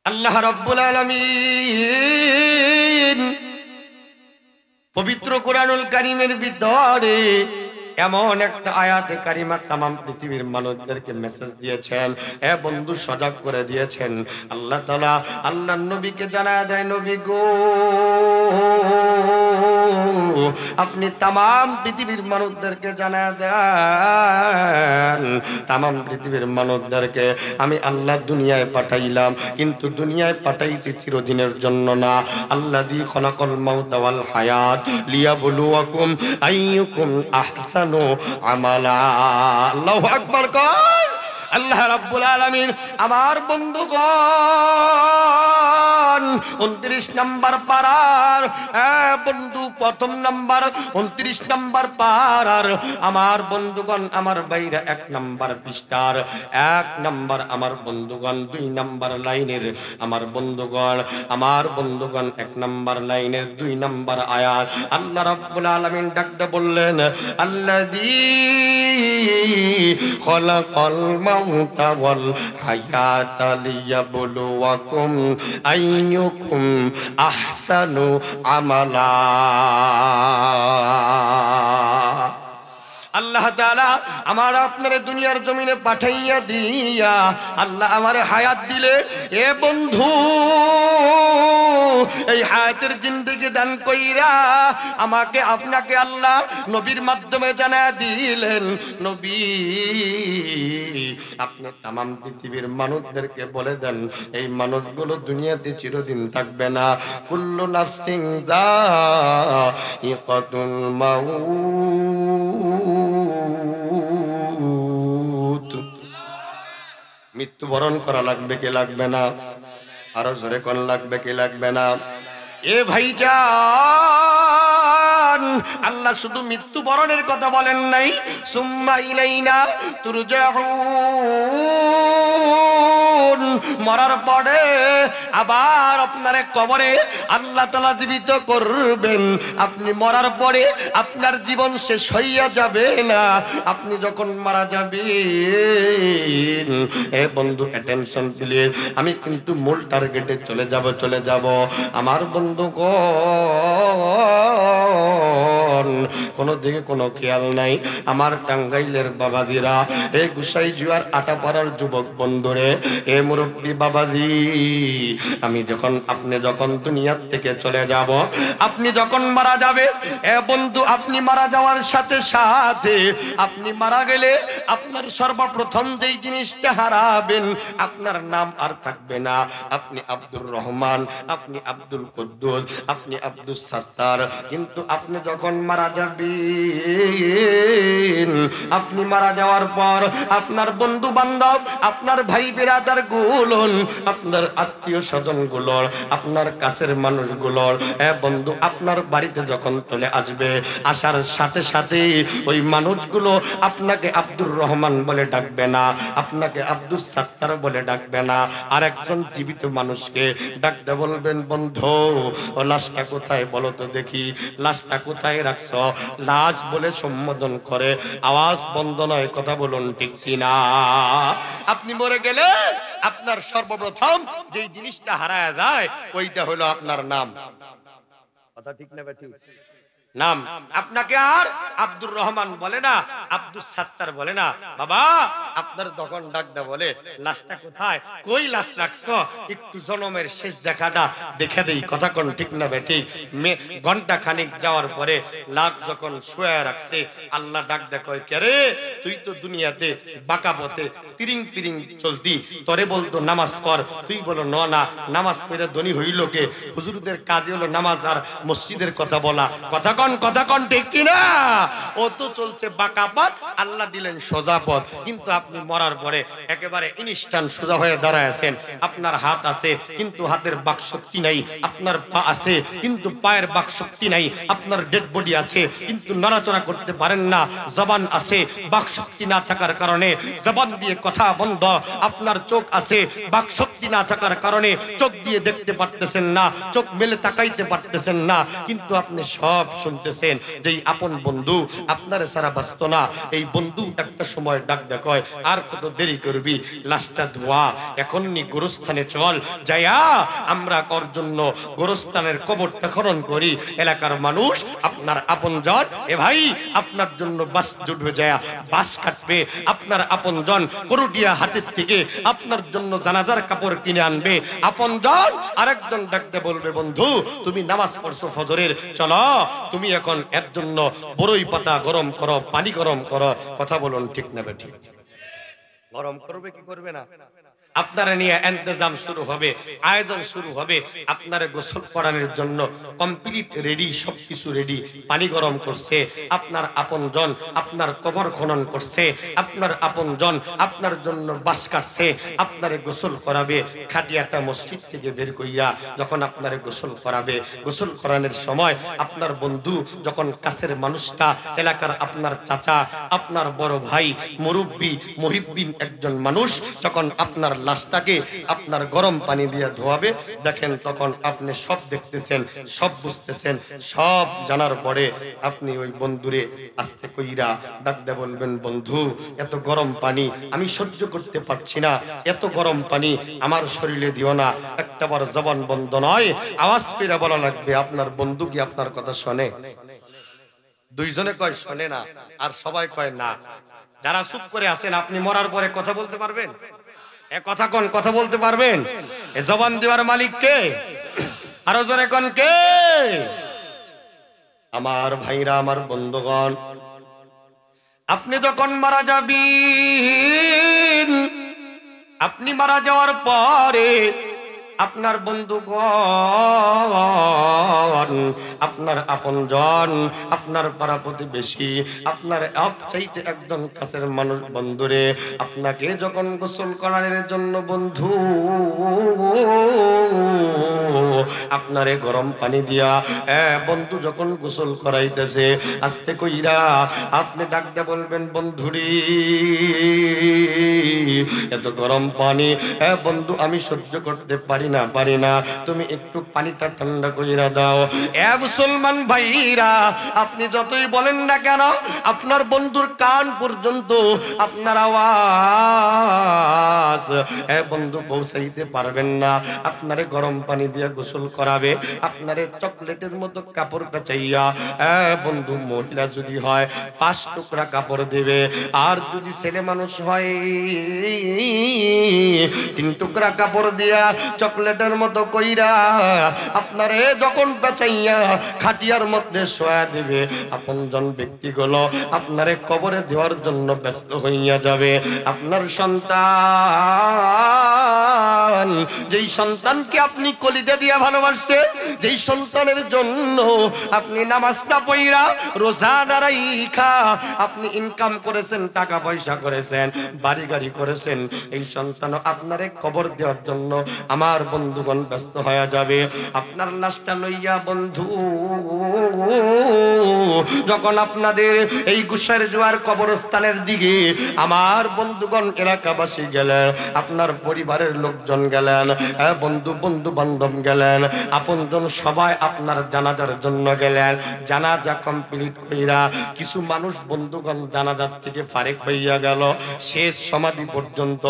আল্লাহ রাব্বুল আলামিন পবিত্র কোরআনুল কারীমের ভিতরে এমন একটা আয়াতে কারিমা তামাম পৃথিবীর মানুষদেরকে মেসেজ দিয়েছেন। এ বন্ধু, সজাগ করে দিয়েছেন। আল্লাহ তাআলা আল্লাহর নবীকে জানায় দেয়, নবী গো, আপনি তামাম পৃথিবীর মানুষদেরকে জানায় দেন, তামাম পৃথিবীর মানুষদেরকে আমি আল্লাহ দুনিয়ায় পাঠাইলাম, কিন্তু দুনিয়ায় পাঠাইছি চিরদিনের জন্য না। আল্লাযী খলাকাল মাউতা ওয়াল হায়াত লিয়াবলুয়াকুম আইয়ুকুম আহসানু আমালা। আল্লাহু আকবার কর। আল্লাহ রাব্বুল আলামিন আমার বন্ধুগণ 29 নম্বর পারার বন্ধু, প্রথম নম্বর 29 নম্বর পারার আমার বন্ধুগণ, আমার বাইরা 1 নম্বর পৃষ্ঠার 1 নম্বর, আমার বন্ধুগণ 2 নম্বর লাইনের, আমার বন্ধুগণ 1 নম্বর লাইনের 2 নম্বর আয়াত। আল্লাহ রাব্বুল আলামিন ডাকতে বললেন, আল্লাযী খলাকাল মাউতা ওয়াল হায়াতা লিয়াবলুয়াকুম আইয়ুকুম আহসানু আমালা। আল্লাহ তাআলা আমার আপনার দুনিয়ার জমিনে পাঠাইয়া দিয়া আল্লাহ আমার হায়াত দিলে। এ বন্ধু, এই হায়াতের জিন্দেগি দান কইরা আমাকে আপনাকে আল্লাহ নবীর মাধ্যমে জানায় দিলেন, নবী আপনি তামাম পৃথিবীর মানুষদেরকে বলে দেন, এই মানুষগুলো দুনিয়াতে চিরদিন থাকবে না। কুল্লু নাফসিন যায়িকাতুল মাউত, মৃত্যুবরণ করা লাগবে কি লাগবে না? আরো জোরে কোন লাগবে কি লাগবে না? এ ভাইজান, আল্লাহ শুধু মৃত্যুবরণের কথা বলেন নাই, সুম্মা ইলাইনা তুরজাউন, মরার পরে আবার আপনারে কবরে আল্লাহ তাআলা জীবিত করবেন। আপনি মরার পরে আপনার জীবন শেষ হইয়া যাবে না। আপনি যখন মারা যাবেন, এ বন্ধু অ্যাটেনশন প্লিজ, আমি কিন্তু মূল টার্গেটে চলে যাব আমার বন্ধুগণ, কোনো দিকে কোনো খেয়াল নাই। আমার টাঙ্গাইলের বাবাজিরা, এ গুসাই জুয়ার আটাপাড়ার যুবক বন্ধুরে, এ মুরব্বী বাবাজি, আমি যখন আপনি যখন দুনিয়ার থেকে চলে যাব, আপনি যখন মারা যাবে, এ বন্ধু আপনি মারা যাওয়ার সাথে সাথে আপনি মারা গেলে আপনার সর্বপ্রথম যেই জিনিসটা হারাবেন, আপনার নাম আর থাকবে না। আপনি আব্দুর রহমান, আপনি আব্দুল কুদ্দুস, আপনি আব্দুস সাত্তার। কিন্তু আপনি যখন মারা যাবেন, আপনি মারা যাওয়ার পর আপনার বন্ধু বান্ধব, আপনার ভাই বিরাদার গুলোন, আপনার আত্মীয় স্বজন গুলোর, আপনার কাছের মানুষগুলোর, হ্যাঁ বন্ধু, আপনার বাড়িতে যখন চলে আসবে, আসার সাথে সাথে ওই মানুষগুলো আপনাকে আব্দুর রহমান বলে ডাকবে না, আপনাকে আব্দুস সাত্তার বলে ডাকবে না। আর একজন জীবিত মানুষকে ডাকতে বলবেন, বন্ধু ও লাশটা কোথায় বলো তো দেখি, লাশটা কোথায় রাখছ? লাশ বলে সম্বোধন করে, আওয়াজ বন্ধ নয়, কথা বলুন ঠিক কিনা? আপনি মরে গেলে আপনার সর্বপ্রথম যেই জিনিসটা হারায় যায়, ওইটা হলো আপনার নাম। কথা ঠিক না ঠিক? নাম। আপনাকে আর আব্দুর রহমান বলে না, আব্দুস সাত্তার বলে না। বাবা আপনার তখন ডাকদা বলে, লাশটা কোথায়, কই লাশ রাখছো, একটু জনমের শেষ দেখাটা দেখে দেই। কথা কোন ঠিক না বেটি? ঘন্টা খানিক যাওয়ার পরে লাশ যখন শুয়ে রাখছে, আল্লাহ ডাকদা কয়, কে রে, তুই তো দুনিয়াতে বাঁকা পথে তিরিং তিরিং চলতি, তোরে বলতো নামাজ পড়, তুই বলো না, নামাজ পড়ে ধনী হইল কে? হুজুরদের কাজে হলো নামাজ আর মসজিদের কথা বলা। কথা কন ঠিক কিনা? ও তো চলছে বাঁকা পথ, আল্লাহ দিলেন সোজা পথ। কিন্তু আপনি মরার পরে একেবারে ইনস্ট্যান্ট সোজা হয়ে দাঁড়ায় আছেন। আপনার হাত আছে কিন্তু হাতের বাক শক্তি নাই, আপনার পা আছে কিন্তু পায়ের বাক শক্তি নাই, আপনার ডেড বডি আছে কিন্তু নড়াচড়া করতে পারেন না, জবান আছে, বাক শক্তি না থাকার কারণে জবান দিয়ে কথা বন্ধ, আপনার চোখ আছে, বাক শক্তি না থাকার কারণে চোখ দিয়ে দেখতে পারতেছেন না, চোখ মেলে তাকাইতে পারতেছেন না, কিন্তু আপনি সব শুনতেছেন। যেই আপন বন্ধু আপনার সারা বাঁচত না, এই বন্ধু একটা সময় ডাক দেখায়, আর কত দেরি করবি, লাশটা ধোয়া, এখনই গোরস্থানে চল, যাইয়া আমরা কর জন্য গোরস্থানের কবরটা খনন করি। এলাকার মানুষ, আপনার আপন জন, এ ভাই আপনার জন্য বাস জুটবে, যায় বাস কাটবে, আপনার আপন জন করুটিয়া হাটের থেকে আপনার জন্য জানাজার কাপড় কিনে আনবে। আপন জন আরেকজন ডাকতে বলবে, বন্ধু তুমি নামাজ পড়ছো ফজরের, চলো তুমি এখন এর জন্য বড়ই পাতা গরম করো, পানি গরম করো। কথা বলুন ঠিক না বেঠিক? গরম করবে কি করবে না? আপনারা নিয়ে ইন্তজাম শুরু হবে, আয়োজন শুরু হবে, আপনারা গোসল করানোর জন্য কমপ্লিট রেডি, সবকিছু রেডি। পানি গরম করছে আপনার আপনজন, আপনার কবর খনন করছে আপনার আপনজন, আপনার জন্য বাস কাটছে, আপনারে গোসল করাবে। খাটিয়াটা মসজিদ থেকে বের কইরা যখন আপনারে গোসল করাবে, গোসল করানোর সময় আপনার বন্ধু, যখন কাছের মানুষটা, এলাকার আপনার চাচা, আপনার বড় ভাই, মুরব্বী, মুহিব্বিন একজন মানুষ যখন আপনার লাশটাকে আপনার গরম পানি দিয়ে ধোয়াবে, দেখেন তখন আপনি সব দেখতেছেন, সব বুঝতেছেন, সব জানার পরে আপনি ওই বন্ধুরে আস্তে কইরা ডাকতে বলবেন, বন্ধু এত গরম পানি আমি সহ্য করতে পারছি না, এত গরম পানি আমার শরীরে দিও না। একটাবার জবান বন্ধ নয়, আওয়াজ কইরা বলা লাগবে। আপনার বন্ধু কি আপনার কথা শোনে? দুইজনে কয় শোনে না, আর সবাই কয় না। যারা চুপ করে আছেন, আপনি মরার পরে কথা বলতে পারবেন? এ কথা কোন, কথা বলতে পারবেন? এ জবান দেওয়ার মালিক কে? আরো জোরে কোন কে? আমার ভাইরা, আমার বন্ধুগণ, আপনি যখন মারা যাবেন, আপনি মারা যাওয়ার পরে আপনার বন্ধুগণ, আপনার আপনজন, আপনার পাড়া প্রতিবেশী, আপনার চাইতে একজন কাছের মানুষ বন্ধুরে আপনাকে যখন গোসল করানোর জন্য বন্ধু আপনারে গরম পানি দিয়া বন্ধু যখন গোসল করাইতেছে, আস্তে কইরা আপনি ডাকতে বলবেন, বন্ধুরি এত গরম পানি বন্ধু আমি সহ্য করতে পারি না, তুমি একটু পানিটা ঠান্ডা কইরা দাও। মুসলমান ভাইরা, আপনি যতই বলেন না কেন আপনার বন্ধুর কান পর্যন্ত আপনার আওয়াজ বন্ধু পৌঁছাইতে পারবেন না। আপনারে গরম পানি দিয়ে গোসল করাবে, আপনারে চকলেটের মতো কাপড় কাচাইয়া বন্ধু মহিলা যদি হয় 5 টুকরা কাপড় দেবে, আর যদি ছেলে মানুষ হয় 3 টুকরা কাপড় দিয়া চকলেটের মতো কইরা আপনারে যখন বাঁচাইয়া খাটিয়ার মধ্যে শোয়া দিবে, আপনজন ব্যক্তিগুলো আপনারে কবরে দেওয়ার জন্য ব্যস্ত হইয়া যাবে। আপনার সন্তান, যেই সন্তানকে আপনি কলিজা দিয়া ভালোবাসছেন, যেই সন্তানের জন্য আপনি নামাজটা পড়া রোজা রাইখা আপনি ইনকাম করেছেন, টাকা পয়সা করেছেন, বাড়ি গাড়ি করেছেন, এই সন্তান আপনারে কবর দেওয়ার জন্য আমার বন্ধুগণ ব্যস্ত হয়ে যাবে। আপনার লাশটা লইয়া বন্ধু যখন আপনাদের এই গুসার জোয়ার কবরস্থানের দিকে আমার বন্ধুগণ এলাকাবাসী গেলেন, আপনার পরিবারের লোকজন গেলেন, বন্ধু বান্ধব গেলেন, আপনজন সবাই আপনার জানাজার জন্য গেলেন। জানাজা কমপ্লিট কইরা কিছু মানুষ বন্ধুগণ জানাজার থেকে ফারেক হইয়া গেল, শেষ সমাধি পর্যন্ত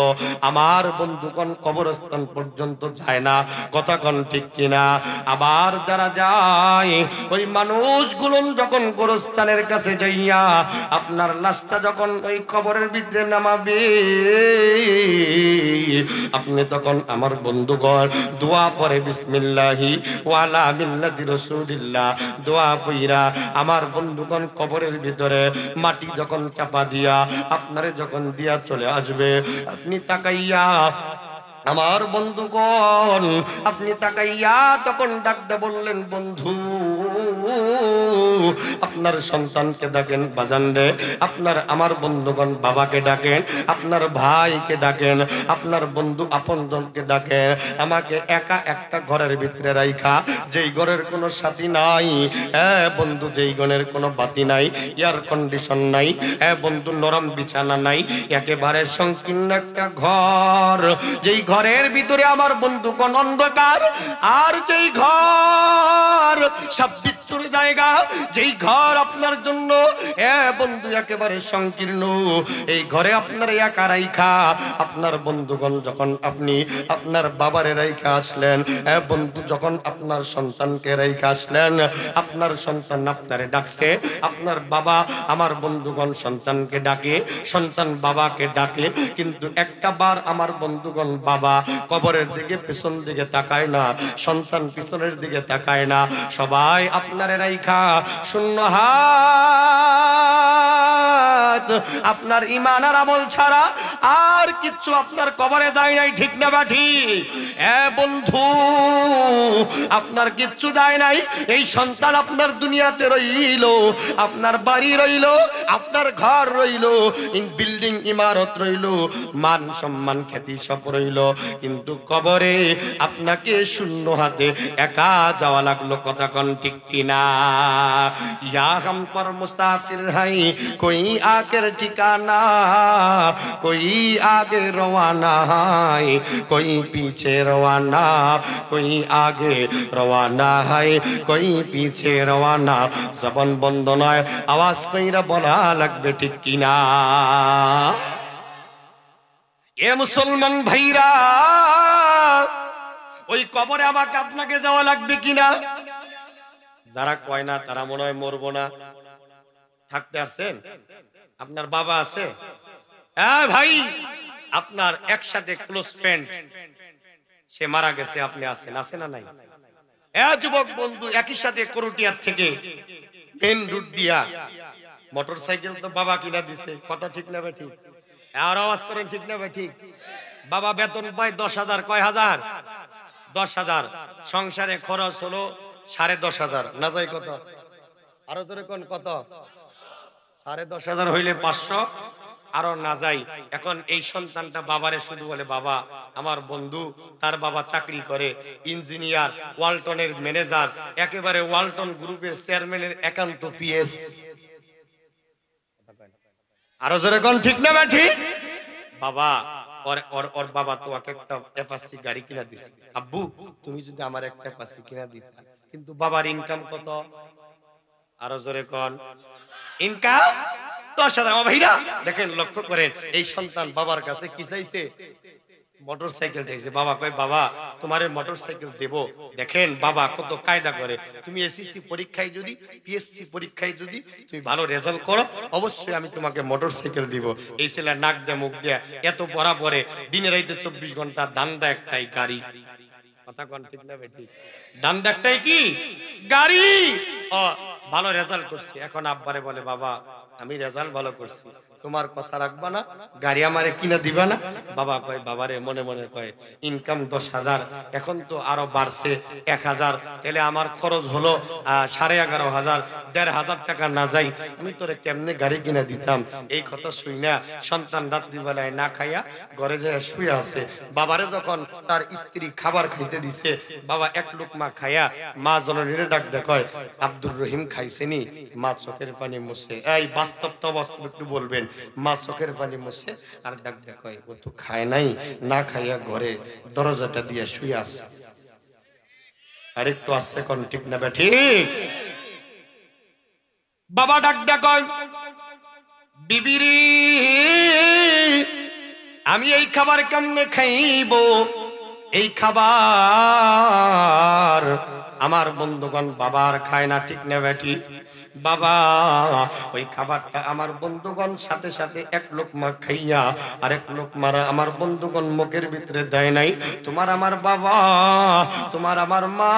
আমার বন্ধুগণ কবরস্থান পর্যন্ত যায় না। কথা কোন ঠিক কিনা? আবার যারা যায় ওই মানুষগুলো যখন গোরস্থানের কাছে যাইয়া আপনার লাশটা যখন ওই কবরের ভিতরে নামাবে, আপনি তখন আমার বন্ধুগণ দোয়া পড়ে বিসমিল্লাহি ওয়ালা মিল্লাতি রাসূলিল্লাহ দোয়া পইরা আমার বন্ধুগণ কবরের ভিতরে মাটি যখন চাপা দিয়া আপনারে যখন দিয়া চলে আসবে, আপনি তাকাইয়া আমার বন্ধুগণ আপনি তাকাইয়া তখন ডাকতে বললেন, বন্ধু আপনার সন্তানকে ডাকেন, বাজান রে, আপনার আমার বন্ধুগণ বাবাকে ডাকেন, আপনার ভাইকে ডাকেন, আপনার বন্ধু আপনজনকে ডাকেন, আমাকে একা একটা ঘরের ভিতরে রাইখা, যেই ঘরের কোনো সাথী নাই বন্ধু, যেই ঘরের কোনো বাতি নাই, এয়ার কন্ডিশন নাই বন্ধু, নরম বিছানা নাই, একেবারে সংকীর্ণ একটা ঘর, যেই ঘরের ভিতরে আমার বন্ধুগণ অন্ধকার, আর যেই ঘর সব বিচ্ছুর জায়গা, যেই ঘর আপনার জন্য বন্ধু একেবারে সংকীর্ণ, এই ঘরে আপনার একা রাইখা আপনার বন্ধুগণ যখন আপনি আপনার বাবারে রাইখা আসলেন, বন্ধু যখন আপনার সন্তানকে রাইখা আসলেন, আপনার সন্তান আপনারে ডাকছে, আপনার বাবা আমার বন্ধুগণ সন্তানকে ডাকে, সন্তান বাবাকে ডাকে, কিন্তু একটা বার আমার বন্ধুগণ বাবা কবরের দিকে পিছন দিকে তাকায় না, সন্তান পিছনের দিকে তাকায় না, সবাই আপনারে রাইখা শূন্য হাত, আপনার ঈমান আর আমল ছাড়া আর কিচ্ছু আপনার কবরে যায় নাই, ঠিক না বা ঠিক? বন্ধু আপনার কিচ্ছু যায় নাই, এই সন্তান আপনার দুনিয়াতে রইল, আপনার বাড়ি রইল, আপনার ঘর রইল, বিল্ডিং ইমারত রইল, মান সম্মান খ্যাতি সব রইল, কিন্তু কবরে আপনাকে শূন্য হাতে একা যাওয়া লাগলো। কথা কোন ঠিক কিনা? ইয়া হাম পর মুসাফির হাই কোই আকের ঠিকানা, কোই আগে রওয়ানা হাই কোই পিছে রওয়ানা, কোই আগে রওয়ানা হাই কোই পিছে রওয়ানা, জবান বন্ধ নয়, আওয়াজ কইরা বলা লাগবে, ঠিক কিনা? এ মুসলমান ভাইরা, ওই কবরে আমাকে আপনাকে যাওয়া লাগবে কিনা? যারা কয় না তারা মনে হয় মরবো না। থাকতে আসছেন, আপনার বাবা আছে, হ্যাঁ ভাই, আপনার একসাথে ক্লোজ ফ্রেন্ড সে মারা গেছে, আপনি আছেন, আছে না নাই? যুবক বন্ধু একই সাথে করুটিয়ার থেকে মেন রুট দিয়া মোটর সাইকেল তো বাবা কিনা দিছে, কথা ঠিক না ভাই? ঠিক। আর আওয়াজ করেন, ঠিক না ভাই? ঠিক। বাবা বেতন পায় 10,000, কয় হাজার? 10,000, সংসারে খরচ হলো 10,500, না যাই কত? আরো জোরে কোন কত? 10,500 হইলে 500, আরো না যাই। এখন এই সন্তানটা বাবারে শুধু বলে, বাবা আমার বন্ধু, তার বাবা চাকরি করে ইঞ্জিনিয়ার, ওয়ালটনের ম্যানেজার, একেবারে ওয়ালটন গ্রুপের চেয়ারম্যানের একান্ত পিএস। আরো জোরে কোন ঠিক না ঠিক? বাবা ওর বাবা তোমাকে একটা অ্যাপাচি গাড়ি কিনা দিছে, আব্বু তুমি যদি আমার একটা অ্যাপাচি কিনা দিতা। কিন্তু বাবার ইনকাম কত? আরো জোরে কোন ইনকাম? 10,000। ভাইরা দেখেন, লক্ষ্য করেন, এই সন্তান বাবার কাছে কি চাইছে? মোটরসাইকেল চাইছে। বাবা কয়, বাবা তোমারে মোটরসাইকেল দেব। দেখেন বাবা কত কায়দা করে, তুমি এসএসসি পরীক্ষায় যদি, পিএসসি পরীক্ষায় যদি তুমি ভালো রেজাল্ট করো, অবশ্যই আমি তোমাকে মোটরসাইকেল দিব। এই ছেলে নাক দিয়ে মুখ দিয়ে এত পড়া পড়ে, দিনে রাইতে 24 ঘন্টা দান্দা একটাই গাড়ি। কথা কোন ঠিক না বেটি? দান্দা একটাই কি? গাড়ি। ও ভালো রেজাল্ট করছি, এখন আব্বারে বলে, বাবা আমি রেজাল্ট ভালো করছি, তোমার কথা রাখবা না, গাড়ি আমারে কিনা দিবা না? বাবা কয়, বাবারে মনে মনে কয়, ইনকাম 10,000, এখন তো আরো বাড়ছে 1,000, তাহলে আমার খরচ হলো 11,500, 1,500 টাকা না যাই, আমি তোরে কেমনে গাড়ি কিনা দিতাম। এই কথা শুই না সন্তান রাত্রিবেলায় না খাইয়া ঘরে যায় শুয়ে আছে। বাবারে যখন তার স্ত্রী খাবার খাইতে দিছে, বাবা এক লোকমা খাইয়া মা জননীরে ডাক দেখায়, আব্দুর রহিম খাইছেনি? মা চোখের পানি মুছে, এই বাস্তবটা বাস্তব একটু বলবেন, মা চোখের পানি মুছে আর ডাক দেখায়, ও তো খায় নাই, না খাইয়া ঘরে দরজাটা দিয়ে শুয়ে আছে। আর একটু আস্তে কোন ঠিক না ঠিক? বাবা ডাক দেখায়, বিবিরি আমি এই খাবার কেমনে খাইব? এই খাবার আমার বন্ধুগণ বাবার খায় না, ঠিক না বেটি? বাবা ওই খাবারটা আমার বন্ধুগণ সাথে সাথে এক লোকমা খাইয়া আরেক লোকমারা আমার বন্ধুগণ মুখের ভিতরে দেয় নাই। তোমার আমার বাবা, তোমার আমার মা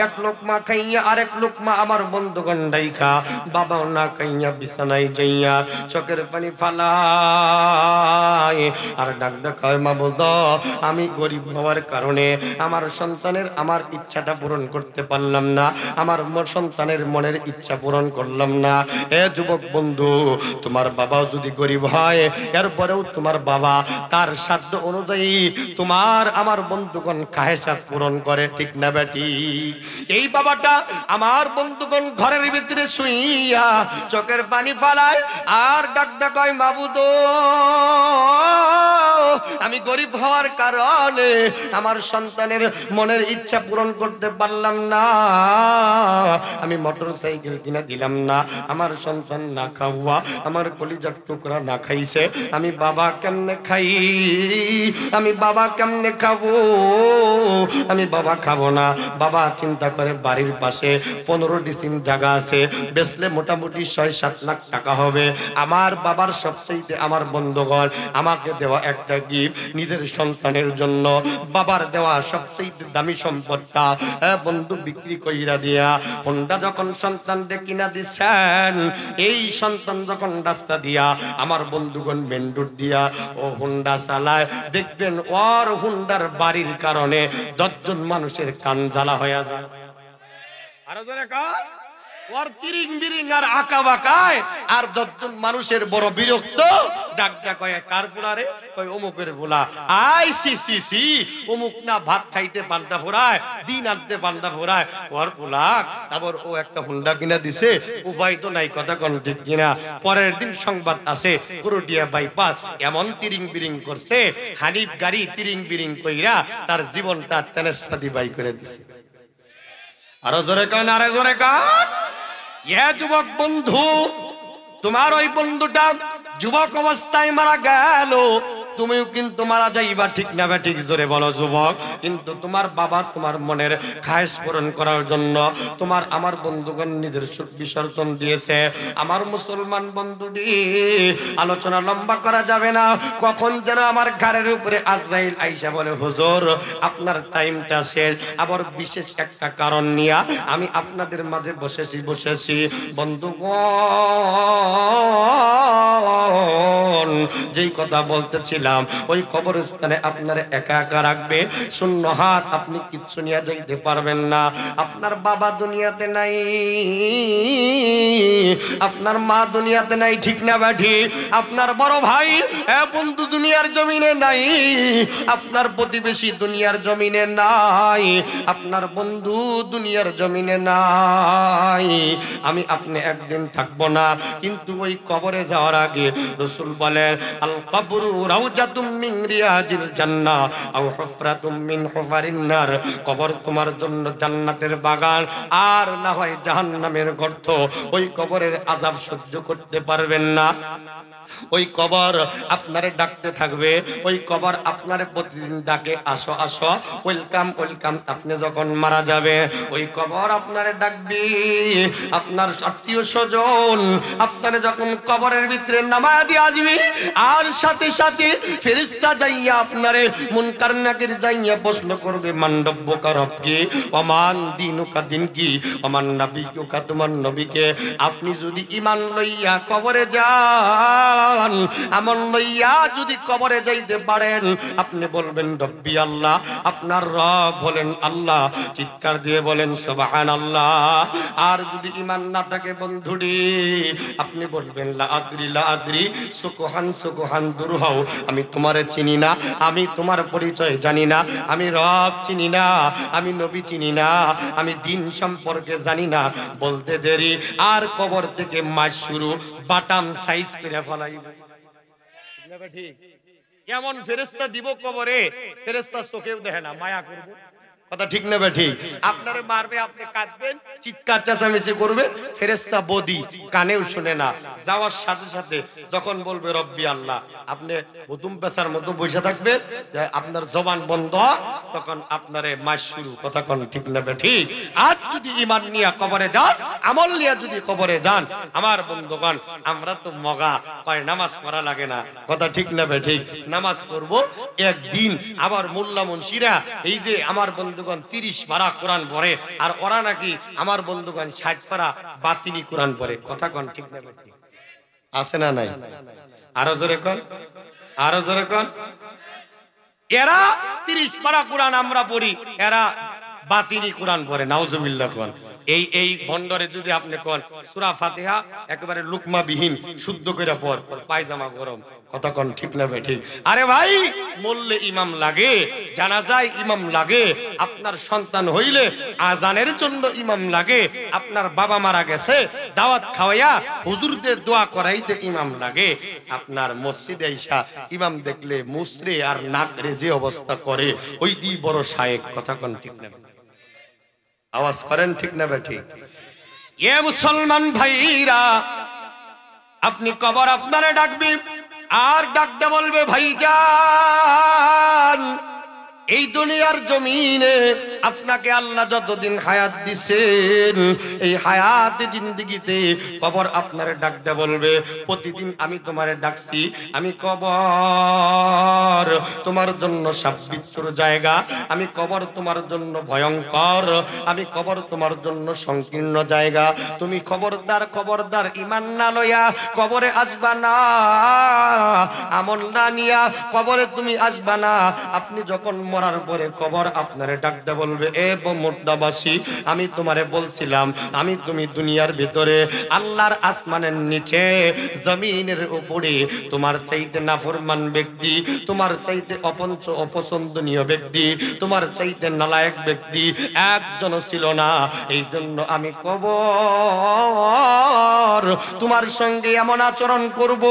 এক লোকমা খাইয়া আরেক লোকমা আমার বন্ধুগণ ডাইখা, বাবাও না খাইয়া বিছানায় যাইয়া চোখের পানি ফালায় আর ডাক দেখায়, মাবুদ আমি গরিব হওয়ার কারণে আমার সন্তানের আমার ইচ্ছাটা পূরণ করতে পারলাম না, আমার সন্তানের মনের ইচ্ছা পূরণ করলাম না। এ যুবক বন্ধু, তোমার বাবাও যদি গরিব হয়, এরপরেও তোমার বাবা তার সাধ্য অনুযায়ী তোমার আমার বন্ধুগণ খাহেসাত পূরণ করে, ঠিক না বেটি? এই বাবাটা আমার বন্ধুগণ ঘরের ভিতরে শুইয়া চোখের পানি ফালায় আর ডাক দেখায়, মাবুদ আমি গরিব হওয়ার কারণে আমার সন্তানের মনের ইচ্ছা পূরণ করতে পারলাম না, আমি মোটরসাইকেল কিনা দিলাম না, আমার সন্তান না খাওয়া, আমার কলিজার টুকরা না খাইছে, আমি বাবা কেমনে খাই? আমি বাবা কেমনে খাবো? আমি বাবা খাবো না। বাবা চিন্তা করে, বাড়ির পাশে 15 ডিসিম জায়গা আছে, বেচলে মোটামুটি 6-7 লাখ টাকা হবে। আমার বাবার সবচেয়ে আমার বন্ধুগণ আমাকে দেওয়া একটা গিফট নিজের সন্তানের জন্য, বাবার দেওয়া সবচেয়ে দামি সম্পদটা বন্ধু বিক্রি কইরা দিয়া হোন্ডা যখন সন্তানকে কিনা দিছেন, এই সন্তান যখন রাস্তা দিয়া আমার বন্ধুগণ মেন্ডুর দিয়া ও হোন্ডা চালায়, দেখবেন ওর হোন্ডার বাড়ির কারণে 10 জন মানুষের কান জ্বালা হয়ে যায়। আরো জোরে কর, ওর তিরিং বিরিং আর আঁকা বাঁকায় আর 10 জন মানুষের বড় বিরক্ত। ডাক ডাক কয়, কার পোলারে? কয় অমুকের পোলা। আই সি সি সি, অমুক না ভাত খাইতে পান্তা ফোরায়, দিন আনতে পান্তা ফোরায়, ওর পোলা আবার ও একটা হুন্ডা কিনা দিছে, উপায় তো নাই, কথা কোন ঠিক কিনা? পরের দিন সংবাদ আসে কুরুটিয়া বাইপাস এমন তিরিং বিরিং করছে, হানিফ গাড়ি তিরিং বিরিং কইরা তার জীবনটা তেনেস্তাদি বাই করে দিছে। আরো জোরে কান, আরো জোরে কান। ইয়া যুবক বন্ধু, তোমার ওই বন্ধুটা যুবক অবস্থায় মারা গেল, তুমিও কিন্তু মারা যাইবা, ঠিক না বা ঠিক? জোরে বলো যুবক। কিন্তু তোমার বাবা তোমার মনের খায়েশ পূরণ করার জন্য তোমার আমার বন্ধুগণ নিজের সুখ বিসর্জন দিয়েছে। আমার মুসলমান বন্ধুটি, আলোচনা লম্বা করা যাবে না, কখন যেন আমার ঘাড়ের উপরে আজরাইল আইসা বলে, হুজুর আপনার টাইমটা শেষ। আবার বিশেষ একটা কারণ নিয়ে আমি আপনাদের মাঝে বসেছি বন্ধুগণ যেই কথা বলতেছিলাম, ওই কবরস্থানে আপনার একা একা রাখবে, শূন্য হাত, আপনি কিচ্ছু নিয়ে যাইতে পারবেন না। আপনার বাবা দুনিয়াতে নাই, আপনার মা দুনিয়াতে নাই, ঠিক না ব্যাঠি? আপনার বড় ভাই বন্ধু দুনিয়ার জমিনে নাই, আপনার প্রতিবেশী দুনিয়ার জমিনে নাই, আপনার বন্ধু দুনিয়ার জমিনে নাই। আমি আপনি একদিন থাকবো না, কিন্তু ওই কবরে যাওয়ার আগে রাসূল বলেন, আল কবরু রাউজাতুম মিন রিয়াজিল জান্নাহ আও হুফরাতুম মিন হুফারিন নার। কবর তোমার জন্য জান্নাতের বাগান, আর না হয় জাহান্নামের গর্ত। ওই কবরের আযাব সহ্য করতে পারবেন না, ওই কবর আপনারে ডাকতে থাকবে, ওই কবর আপনারে প্রতিদিন ডাকে, আসো আসো, ওয়েলকাম ওয়েলকাম। আপনি যখন মারা যাবে, ওই কবর আপনারে ডাকবে। আপনার আত্মীয় স্বজন আপনারে যখন কবরের ভিতরে নামায়া দিয়ে আসবে, আর সাথে সাথে ফেরেশতা যাইয়া আপনারে মুনকার নাকির যাইয়া প্রশ্ন করবে, মান্ডব্যকা রবকে, ওমান দিনুকা দিন কি, ওমান নবিয়ুকা, তোমার নবীকে। আপনি যদি ঈমান লইয়া কবরে যান, আমল লইয়া যদি কবরে যাইতে পারেন, আপনি বলবেন রব্বি আল্লাহ, আপনার রব বলেন আল্লাহ, চিৎকার দিয়ে বলেন সুবহানাল্লাহ। আর যদি ঈমান না থাকে বন্ধুরি, আপনি বলবেন লা আদরি লা আদরি, সুকহান সুকহান, দূর হও, আমি তোমারে চিনি না, আমি তোমার পরিচয় জানি না, আমি রব চিনি না, আমি নবী চিনি না, আমি দিন সম্পর্কে জানি না। বলতে দেরি, আর কবর থেকে মাস শুরু, বাটাম সাইজ করে ফেলাইবে। ঠিক এমন ফেরেশতা দিব কবরে, ফেরেশতা চোখেও দেখে না, মায়া করবে। কথা ঠিক না ঠিক? আপনারে মারবে, আপনি কাঁদবেন, চিৎকার চেঁচামেচি করবেন, ফেরেশতা বদি কানেও শুনে না। যাওয়ার সাথে সাথে যখন বলবে রব্বি আল্লাহ, আপনি হুতুম পেশার মতো বসে থাকবেন, আপনার জবান বন্ধ, তখন আপনারে মাস শুরু। কথা কোন ঠিক না ঠিক? আর যদি ঈমান নিয়ে কবরে যান, আমল নিয়ে যদি কবরে যান, আমার বন্ধুগণ, আমরা তো মগা কয় নামাজ পড়া লাগে না। কথা ঠিক না ঠিক? নামাজ পড়বো একদিন। আবার মোল্লা মুন্সিরা এই যে আমার বন্ধুগণ 30 পারা কোরআন পড়ে, আর ওরা নাকি আমার বন্ধুগণ 60 পারা বাতিলি কোরআন পড়ে। কথা কোন ঠিক না ঠিক? আছে না নাই? আরো জোরে কোন, আরো জোরে কোন। এরা 30 পারা কোরআন আমরা পড়ি, এরা বাতিলি কোরআন পড়ে। নাউজুবিল্লাহ কোন। এই ভন্ডরে যদি আপনি কোন সূরা ফাতিহা একেবারে লুকমা বিহীন শুদ্ধ করে পড়, পায়জামা গরম। কথা কোন ঠিক না ঠিক? আরে ভাই, মরলে ইমাম লাগে, জানাজায় ইমাম লাগে, আপনার সন্তান হইলে আজানের জন্য ইমাম লাগে, আপনার বাবা মারা গেছে দাওয়াত খাওয়াইয়া হুজুরদের দোয়া করাইতে ইমাম লাগে, আপনার মসজিদে আইসা ইমাম দেখলে মুসরে আর নাকরে যে অবস্থা করে, ওই দি বড় শায়েক। কথা কোন ঠিক না? আওয়াজ করেন ঠিক না ঠিক? এ মুসলমান ভাইরা, আপনি কবর আপনারে ডাকবি, আর ডাকতে বলবে ভাইজান, এই দুনিয়ার জমিনে আপনাকে আল্লাহ যতদিন হায়াত দিছেন, এই হায়াত জিন্দেগিতে কবর আপনারে ডাকতে বলবে, প্রতিদিন আমি তোমারে ডাকছি, আমি কবর তোমার জন্য সাববিচ্ছুর জায়গা, আমি কবর তোমার জন্য ভয়ঙ্কর, আমি কবর তোমার জন্য সংকীর্ণ জায়গা। তুমি খবরদার খবরদার ঈমান না লইয়া কবরে আসবা না, আমল না নিয়া কবরে তুমি আসবা না। আপনি যখন মরার পরে কবর আপনারে ডাকতে বলবে, এ মুর্দাবাসী, আমি তোমারে বলছিলাম, আমি তুমি দুনিয়ার ভিতরে আল্লাহর আসমানের নিচে জমিনের উপরে তোমার চাইতে নাফরমান ব্যক্তি, তোমার চাইতে অপছন্দনীয় ব্যক্তি, তোমার চাইতে নালায়েক ব্যক্তি একজন ছিল না। এই জন্য আমি কবর তোমার সঙ্গে এমন আচরণ করব,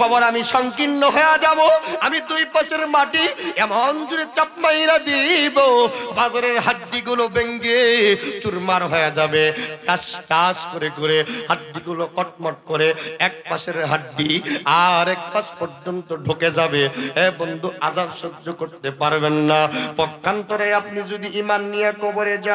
কবর আমি সংকীর্ণ হয়ে যাব, আমি দুই পাশের মাটি এমন জুড়ে চাপ মাইরা দিব, বাজারের হাড্ডিগুলো ভেঙে চুরমার হয়ে যাবে, টাস টাস করে করে হাড্ডিগুলো কটমট করে এক পাশের হাড্ডি আর এক পাশ পর্যন্ত ঢুকে যাবে। এ বন্ধু, আযাব সহ্য করতে পারবেন না। পক্ষান্তরে আপনি যদি ঈমান নিয়ে কবরে যান,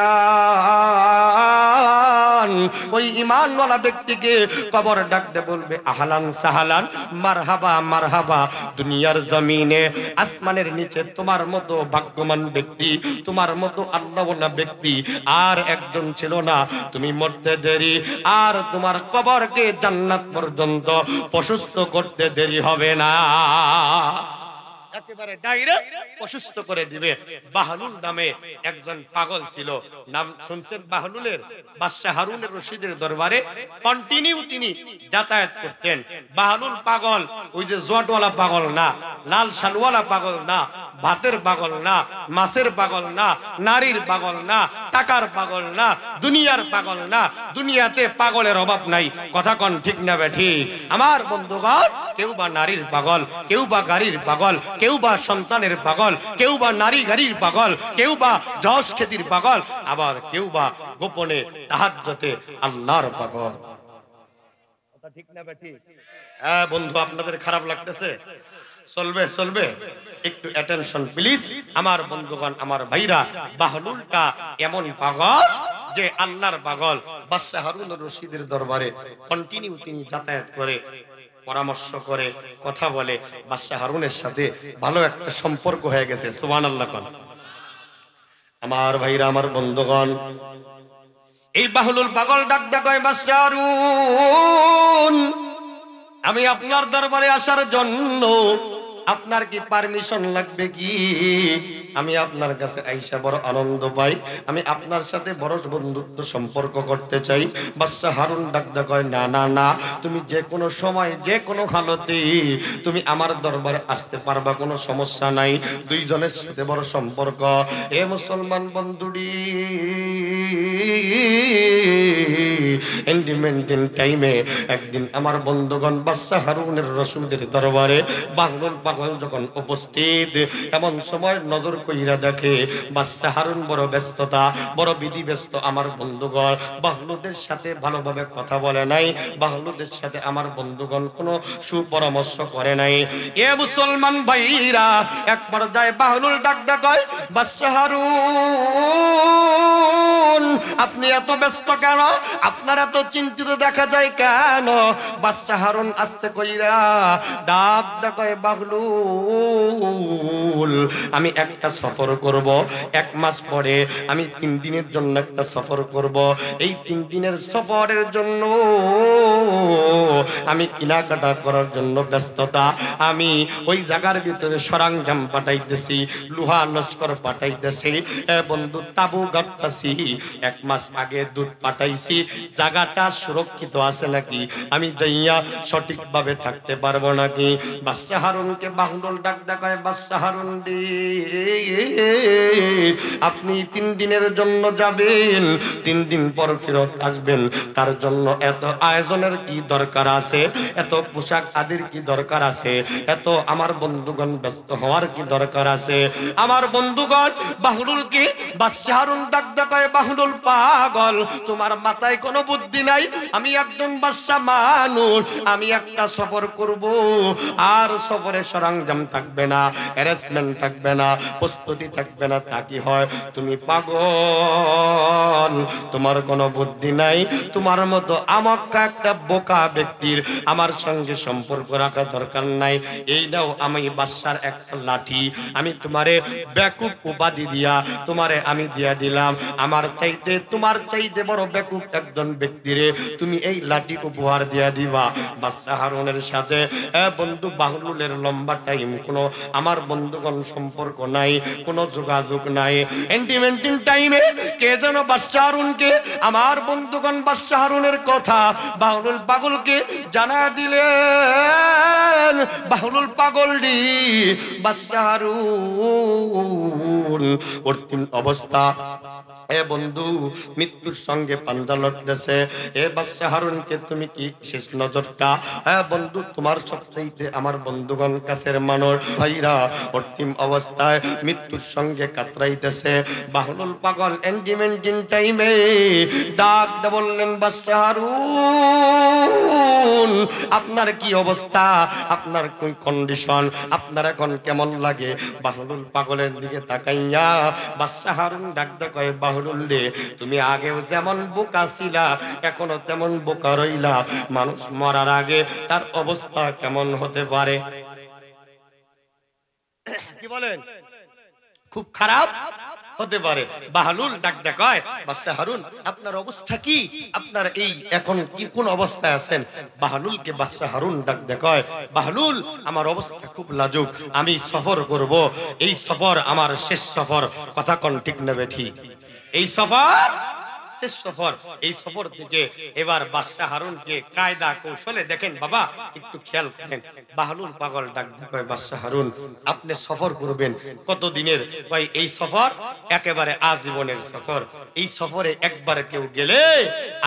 ইমান, ওই ইমানওয়ালা ব্যক্তিকে কবর ডাকতে বলবে আহলান সাহালান, মারহাবা মারহাবা। দুনিয়ার জমিনে আসমানের নিচে তোমার মতো ভাগ্যবান ব্যক্তি, তোমার মতো আল্লাহওয়ালা ব্যক্তি আর একজন ছিল না। তুমি মরতে দেরি আর তোমার কবরকে জান্নাত পর্যন্ত প্রশস্ত করতে দেরি হবে না, একেবারে ডাইরেক্ট প্রশস্ত করে দিবে। বাহলুল নামে একজন পাগল ছিল, নাম শুনছেন বাহলুলের? বাদশা হারুনের রশিদের দরবারে কন্টিনিউ তিনি যাতায়াত করতেন। বাহলুল পাগল ওই যে জটওয়ালা পাগল না, লাল শালওয়ালা পাগল না, ভাতের পাগল না, মাছের পাগল না, নারীর পাগল না, টাকার পাগল না, দুনিয়ার পাগল না। দুনিয়াতে পাগলের অভাব নাই, কথা কন ঠিক না বেঠি? আমার বন্ধুগণ, কেউ বা নারীর পাগল, কেউ বা গাড়ির পাগল, কেউ বা সন্তানের পাগল, কেউ বা নারী গাড়ির পাগল, কেউ বা যশ খ্যাতির পাগল, আবার কেউ বা গোপনে তাহাজ্জুদে আল্লাহর পাগল। কথা ঠিক না বেঠি? হ্যাঁ বন্ধু, আপনাদের খারাপ লাগতেছে? চলবে চলবে, একটু অ্যাটেনশন প্লিজ আমার বন্ধুগণ, আমার ভাইরা। বাহলুলটা এমন পাগল যে আল্লাহর পাগল। বাদশা হারুন রশিদের দরবারে কন্টিনিউ তিনি যাতায়াত করে, পরামর্শ করে, কথা বলে। বাদশা হারুনের সাথে ভালো একটা সম্পর্ক হয়ে গেছে, সুবহানাল্লাহ। আমার ভাইরা, আমার বন্ধুগণ, এই বাহলুল পাগল ডাক ডাকায়, বাদশা হারুন, আমি আপনার দরবারে আসার জন্য আপনার কি পারমিশন লাগবে কি? আমি আপনার কাছে আইসা বড় আনন্দ পাই, আমি আপনার সাথে বড় বন্ধুত্ব সম্পর্ক করতে চাই। বাদশা হারুন ডাক কয়, না না না, তুমি যে কোনো সময় যে কোনো হালতে তুমি আমার দরবারে আসতে পারবা, কোনো সমস্যা নাই। দুইজনের সাথে বড় সম্পর্ক। এ মুসলমান বন্ধুডি, ইন্ডিপেন্ডেন্ট টাইমে একদিন আমার বন্ধুগণ বাদশা হারুনের রশিদের দরবারে বাহলুল পাগল যখন উপস্থিত, এমন সময় নজর কইরা দেখে বাদশা হারুন বড় ব্যস্ততা, বড় বিধি ব্যস্ত। আমার বন্ধুগণ বাহলুদের সাথে ভালোভাবে কথা বলে নাই, বাহলুদের সাথে আমার বন্ধুগণ কোনো সুপরামর্শ করে নাই। এ মুসলমান ভাইরা, এক পর্যায়ে বাহলুল ডাক কয়, বাদশা হারুন, আপনি এত ব্যস্ত কেন? আপনার এত চিন্তিত দেখা যায় কেন? বাদশা হারুন আস্তে কইরা ডাক কয়, বাহলুল, আমি একটা সফর করব, 1 মাস পরে আমি 3 দিনের জন্য একটা সফর করব। এই 3 দিনের সফরের জন্য আমি কেনাকাটা করার জন্য ব্যস্ততা। আমি ওই জায়গার ভিতরে সরঞ্জাম পাঠাইতেছি, লোহা লস্কর পাঠাইতেছি, বন্ধু তাবু গাড়তাছি। 1 মাস আগে দুধ পাঠাইছি, জায়গাটা সুরক্ষিত আছে নাকি, আমি যাইয়া সঠিকভাবে থাকতে পারবো নাকি? বাদশা হারুনকে বাহলুল ডাক দেখায়, বাদশা হারুন রে, আপনি 3 দিনের জন্য যাবেন, 3 দিন পর ফেরত আসবেন, তার জন্য এত আয়োজনের কি দরকার আছে? এত পোশাক আদির কি দরকার আছে? এত আমার বন্ধুগণ ব্যস্ত হওয়ার কি দরকার আছে? আমার বন্ধুগণ বাহলুলকে বাদশা হারুন ডাক দেখায়, বাহলুল পাগল, তোমার মাথায় কোনো বুদ্ধি নাই? আমি একজন বাদশা মানুষ, আমি একটা সফর করব, আর সফরে সরঞ্জাম থাকবে না, অ্যারেঞ্জমেন্ট থাকবে না, প্রস্তুতি থাকবে না, তা কি হয়? তুমি পাগল, তোমার কোনো বুদ্ধি নাই। তোমার মতো আমাকে একটা বোকা ব্যক্তির আমার সঙ্গে সম্পর্ক রাখা দরকার নাই। এই নাও আমি বাদশার একটা লাঠি, আমি তোমারে বেকুব উপাধি দিয়া তোমারে আমি দিয়া দিলাম। আমার চাইতে তোমার চাইতে বড় বেকুব একজন ব্যক্তিরে তুমি এই লাঠি উপহার দিয়া দিবা। বাদশা হারুনের সাথে বন্ধু বাহলুলের লম্বা টাইম কোনো আমার বন্ধুগণ সম্পর্ক নাই, কোনো যোগাযোগ নাই। ইন্টিমেন্টিং টাইমে কে যেন বাদশা হারুনকে, আমার বন্ধুগণ বাদশা হারুনের কথা বাহলুল পাগলকে জানা দিলেন। বাহলুল পাগল রে, বাদশা হারুন অন্তিম অবস্থা, এ বন্ধু মৃত্যুর সঙ্গে পাঞ্জা লড়তেছে। এ বাদশা হারুনকে তুমি কি শেষ নজরটা? হ্যাঁ বন্ধু, তোমার সবচাইতে আমার বন্ধুগণ কাছের মানুষ ভাইরা অন্তিম অবস্থায় মৃত্যুর সঙ্গে কাতরাইতেছে। বাহলুল পাগল এন্ডিমেন্টিং টাইমে ডাক বললেন, বাদশা হারুন আপনার কি অবস্থা, আপনার কোন কন্ডিশন, আপনার এখন কেমন লাগে? বাহলুল পাগলের দিকে তাকাইয়া বাদশাহ হারুন ডাকতে কয়, বাহলুল রে, তুমি আগেও যেমন বোকা ছিলা এখনো তেমন বোকা রইলা। মানুষ মরার আগে তার অবস্থা কেমন হতে পারে? কি বলেন? খুব খারাপ হতে পারে। বাহলুল ডাক দেখায়, বাদশাহ হারুন আপনার অবস্থা কি? আপনার এই এখন কি কোন অবস্থায় আছেন? বাহলুলকে বাদশাহ হারুন ডাক দেখায়, বাহলুল আমার অবস্থা খুব লাজুক, আমি সফর করব, এই সফর আমার শেষ সফর। কথা কোন ঠিক নেবে ঠিক? এই সফর শেষ সফর। এই সফর থেকে এবার বাদশাহ হারুনকে কায়দা কৌশলে দেখেন বাবা, একটু খেয়াল করেন। বাহলুল পাগল ডাক দেয়, বাদশাহ হারুন আপনি সফর করবেন কত দিনের? কয় এই সফর একেবারে আজীবনের সফর। এই সফরে একবার কেউ গেলে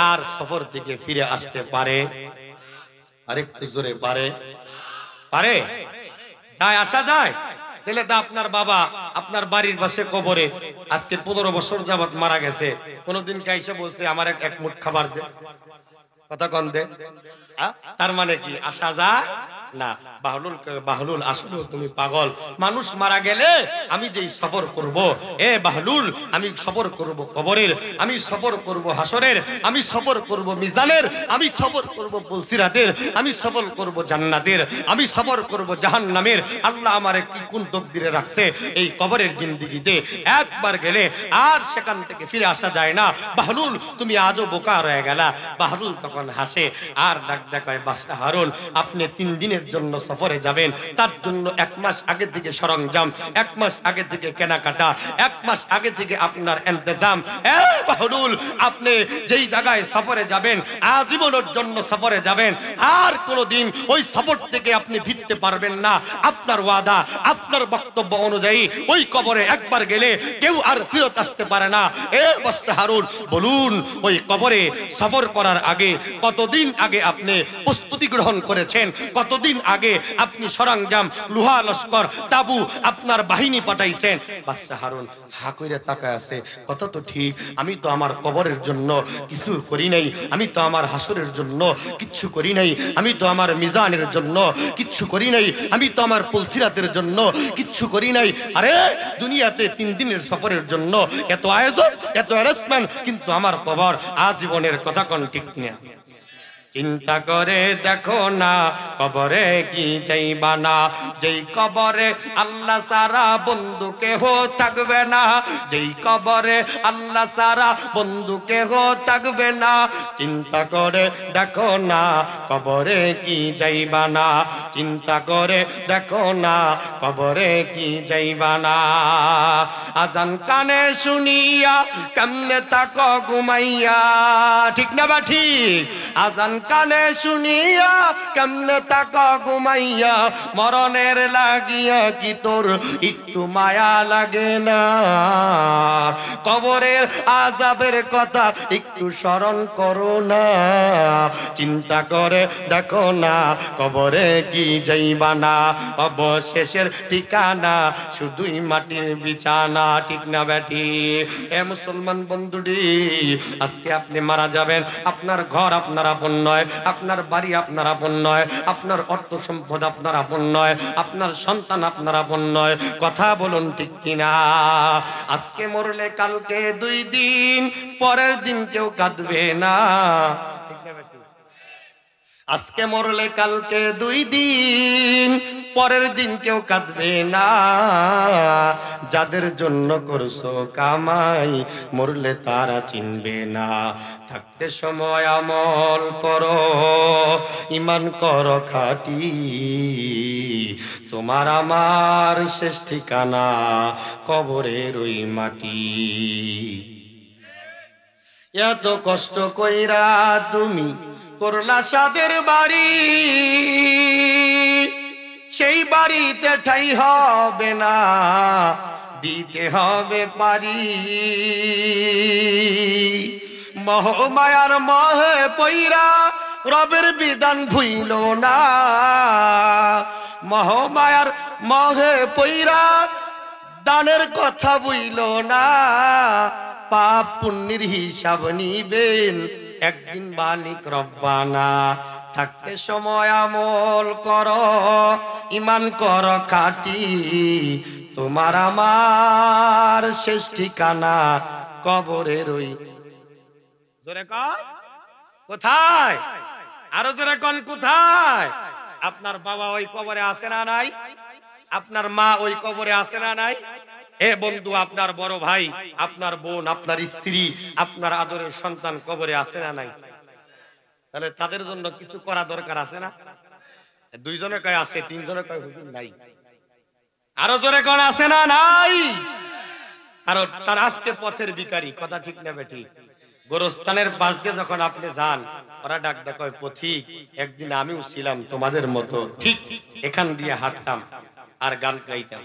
আর সফর থেকে ফিরে আসতে পারে? আরেকটু জোরে, পারে? পারে? যায়, আসা যায়? তাহলে তো আপনার বাবা আপনার বাড়ির পাশে কবরে আজকে 15 বছর যাবত মারা গেছে, কোনদিন কাইসে বলছে আমার এক মুঠ খাবার দে? কথা কন দে? তার মানে কি আসা যায় না? বাহলুল আসলে তুমি পাগল। মানুষ মারা গেলে আমি যেই সফর করব, এ বাহলুল আমি সফর করব কবরের, আমি সফর করব হাসরের, আমি সফর করব মিজানের, আমি সফর করব পুলসিরাতের, আমি সফর করব জান্নাতের, আমি সফর করব জাহান্নামের। আল্লাহ আমারে কি কোন তকদিরে রাখছে এই কবরের জিন্দেগিতে। একবার গেলে আর সেখান থেকে ফিরে আসা যায় না। বাহলুল তুমি আজও বোকা রয়ে গেলা। বাহলুল তখন হাসে আর ডাক দেখায়, বাদশাহ হারুন আপনি 3 দিনের জন্য সফরে যাবেন, তার জন্য 1 মাস আগে থেকে সরঞ্জাম, 1 মাস আগে থেকে কেনাকাটা, 1 মাস আগে থেকে আপনার ইন্তজাম। বাহলুল আপনি যেই জায়গায় সফরে যাবেন আজীবনের জন্য সফরে যাবেন, আর কোনোদিন ওই সফর থেকে আপনি ফিরতে পারবেন না। আপনার ওয়াদা, আপনার বক্তব্য অনুযায়ী ওই কবরে একবার গেলে কেউ আর ফিরত আসতে পারে না। বাদশাহ হারুন বলুন, ওই কবরে সফর করার আগে কতদিন আগে আপনি প্রস্তুতি গ্রহণ করেছেন? কতদিন আগে আপনি সরঞ্জাম, লোহা লস্কর, তাবু, আপনার বাহিনী পাঠাইছেন? বাদশাহ হারুন হা কইরা তাকায় আছে। কত তো ঠিক, আমি তো আমার কবরের জন্য কিছু করি নাই, আমি তো আমার হাসরের জন্য কিচ্ছু করি নাই, আমি তো আমার মিজানের জন্য কিচ্ছু করি নাই, আমি তো আমার পুলসিরাতের জন্য কিচ্ছু করি নাই। আরে দুনিয়াতে 3 দিনের সফরের জন্য এত আয়োজন, এত অ্যারেঞ্জমেন্ট, কিন্তু আমার কবর আজীবনের। কথা কোন ঠিক না? চিন্তা করে দেখো না কবরে কি যাইবা না, যেই কবরে আল্লাহ সারা বন্ধু কেহ থাকবে না, যেই কবরে আল্লাহ সারা বন্ধু কেহ থাকবে না। চিন্তা করে দেখো না কবরে কি যাইবা না, চিন্তা করে দেখো না কবরে কি যাইবা না। আজান কানে শুনিয়া কেমনে তাকো ঘুমাইয়া, ঠিক না বা ঠিক? আজান কানে শুনিয়া কেমনে তাকা ঘুমাইয়া, মরণের লাগিয়া কি তোর একটু মায়া লাগে না? কবরের আযাবের কথা একটু স্মরণ করো না, চিন্তা করে দেখো না কবরে কি যাইবা না। অবশেষের ঠিকানা শুধুই মাটির বিছানা, ঠিক না বেটি? এ মুসলমান বন্ধুটি, আজকে আপনি মারা যাবেন, আপনার ঘর আপনার আপন নয়, আপনার বাড়ি আপনার আপন নয়, আপনার অর্থ সম্পদ আপনার আপন নয়, আপনার সন্তান আপনার আপন নয়। কথা বলুন ঠিক কিনা? আজকে মরলে কালকে 2 দিন, পরের দিন কেউ কাঁদবে না। আজকে মরলে কালকে 2 দিন, পরের দিন কেউ কাঁদবে না। যাদের জন্য করছো কামাই মরলে তারা চিনবে না। থাকতে সময় আমল করো, ঈমান করো খাঁটি, তোমার আমার শেষ ঠিকানা কবরের ওই মাটি। এত কষ্ট কইরা তুমি করলা সাদের বাড়ি, সেই বাড়িতে ঠাই হবে না, দিতে হবে পারি। মোহমায়ার মোহে পইরা রবের বিধান ভুইল না, মোহমায়ার মোহে পইরা দানের কথা বুইল না। পাপ পুণ্যের হিসাব নিবেন একদিন মালিক রব্বানা। থাকতে সময় আমল করো, ঈমান করো খাঁটি, তোমার আমার শেষ ঠিকানা কবরের ওই। জোরে কর কোথায়? আরো জোরে কোন কোথায়? আপনার বাবা ওই কবরে আছে না নাই? আপনার মা ওই কবরে আছে না নাই? এ বন্ধু, আপনার বড় ভাই, আপনার বোন, আপনার স্ত্রী, আপনার আদরের সন্তান কবরে আছে না নাই? তাহলে তাদের জন্য কিছু করা দরকার আছে না? দুইজনে কয় আছে, তিনজনে কয় হুজুর নাই। আরো জোরে কোন আছে না নাই? কারণ তার আজকে পথের ভিখারি, কথা ঠিক না বেঠিক? গোরস্থানের পাশ দিয়ে যখন আপনি যান, ওরা ডাক দেয় পথিক, একদিন আমিও ছিলাম তোমাদের মতো, ঠিক এখান দিয়ে হাঁটতাম আর গান গাইতাম,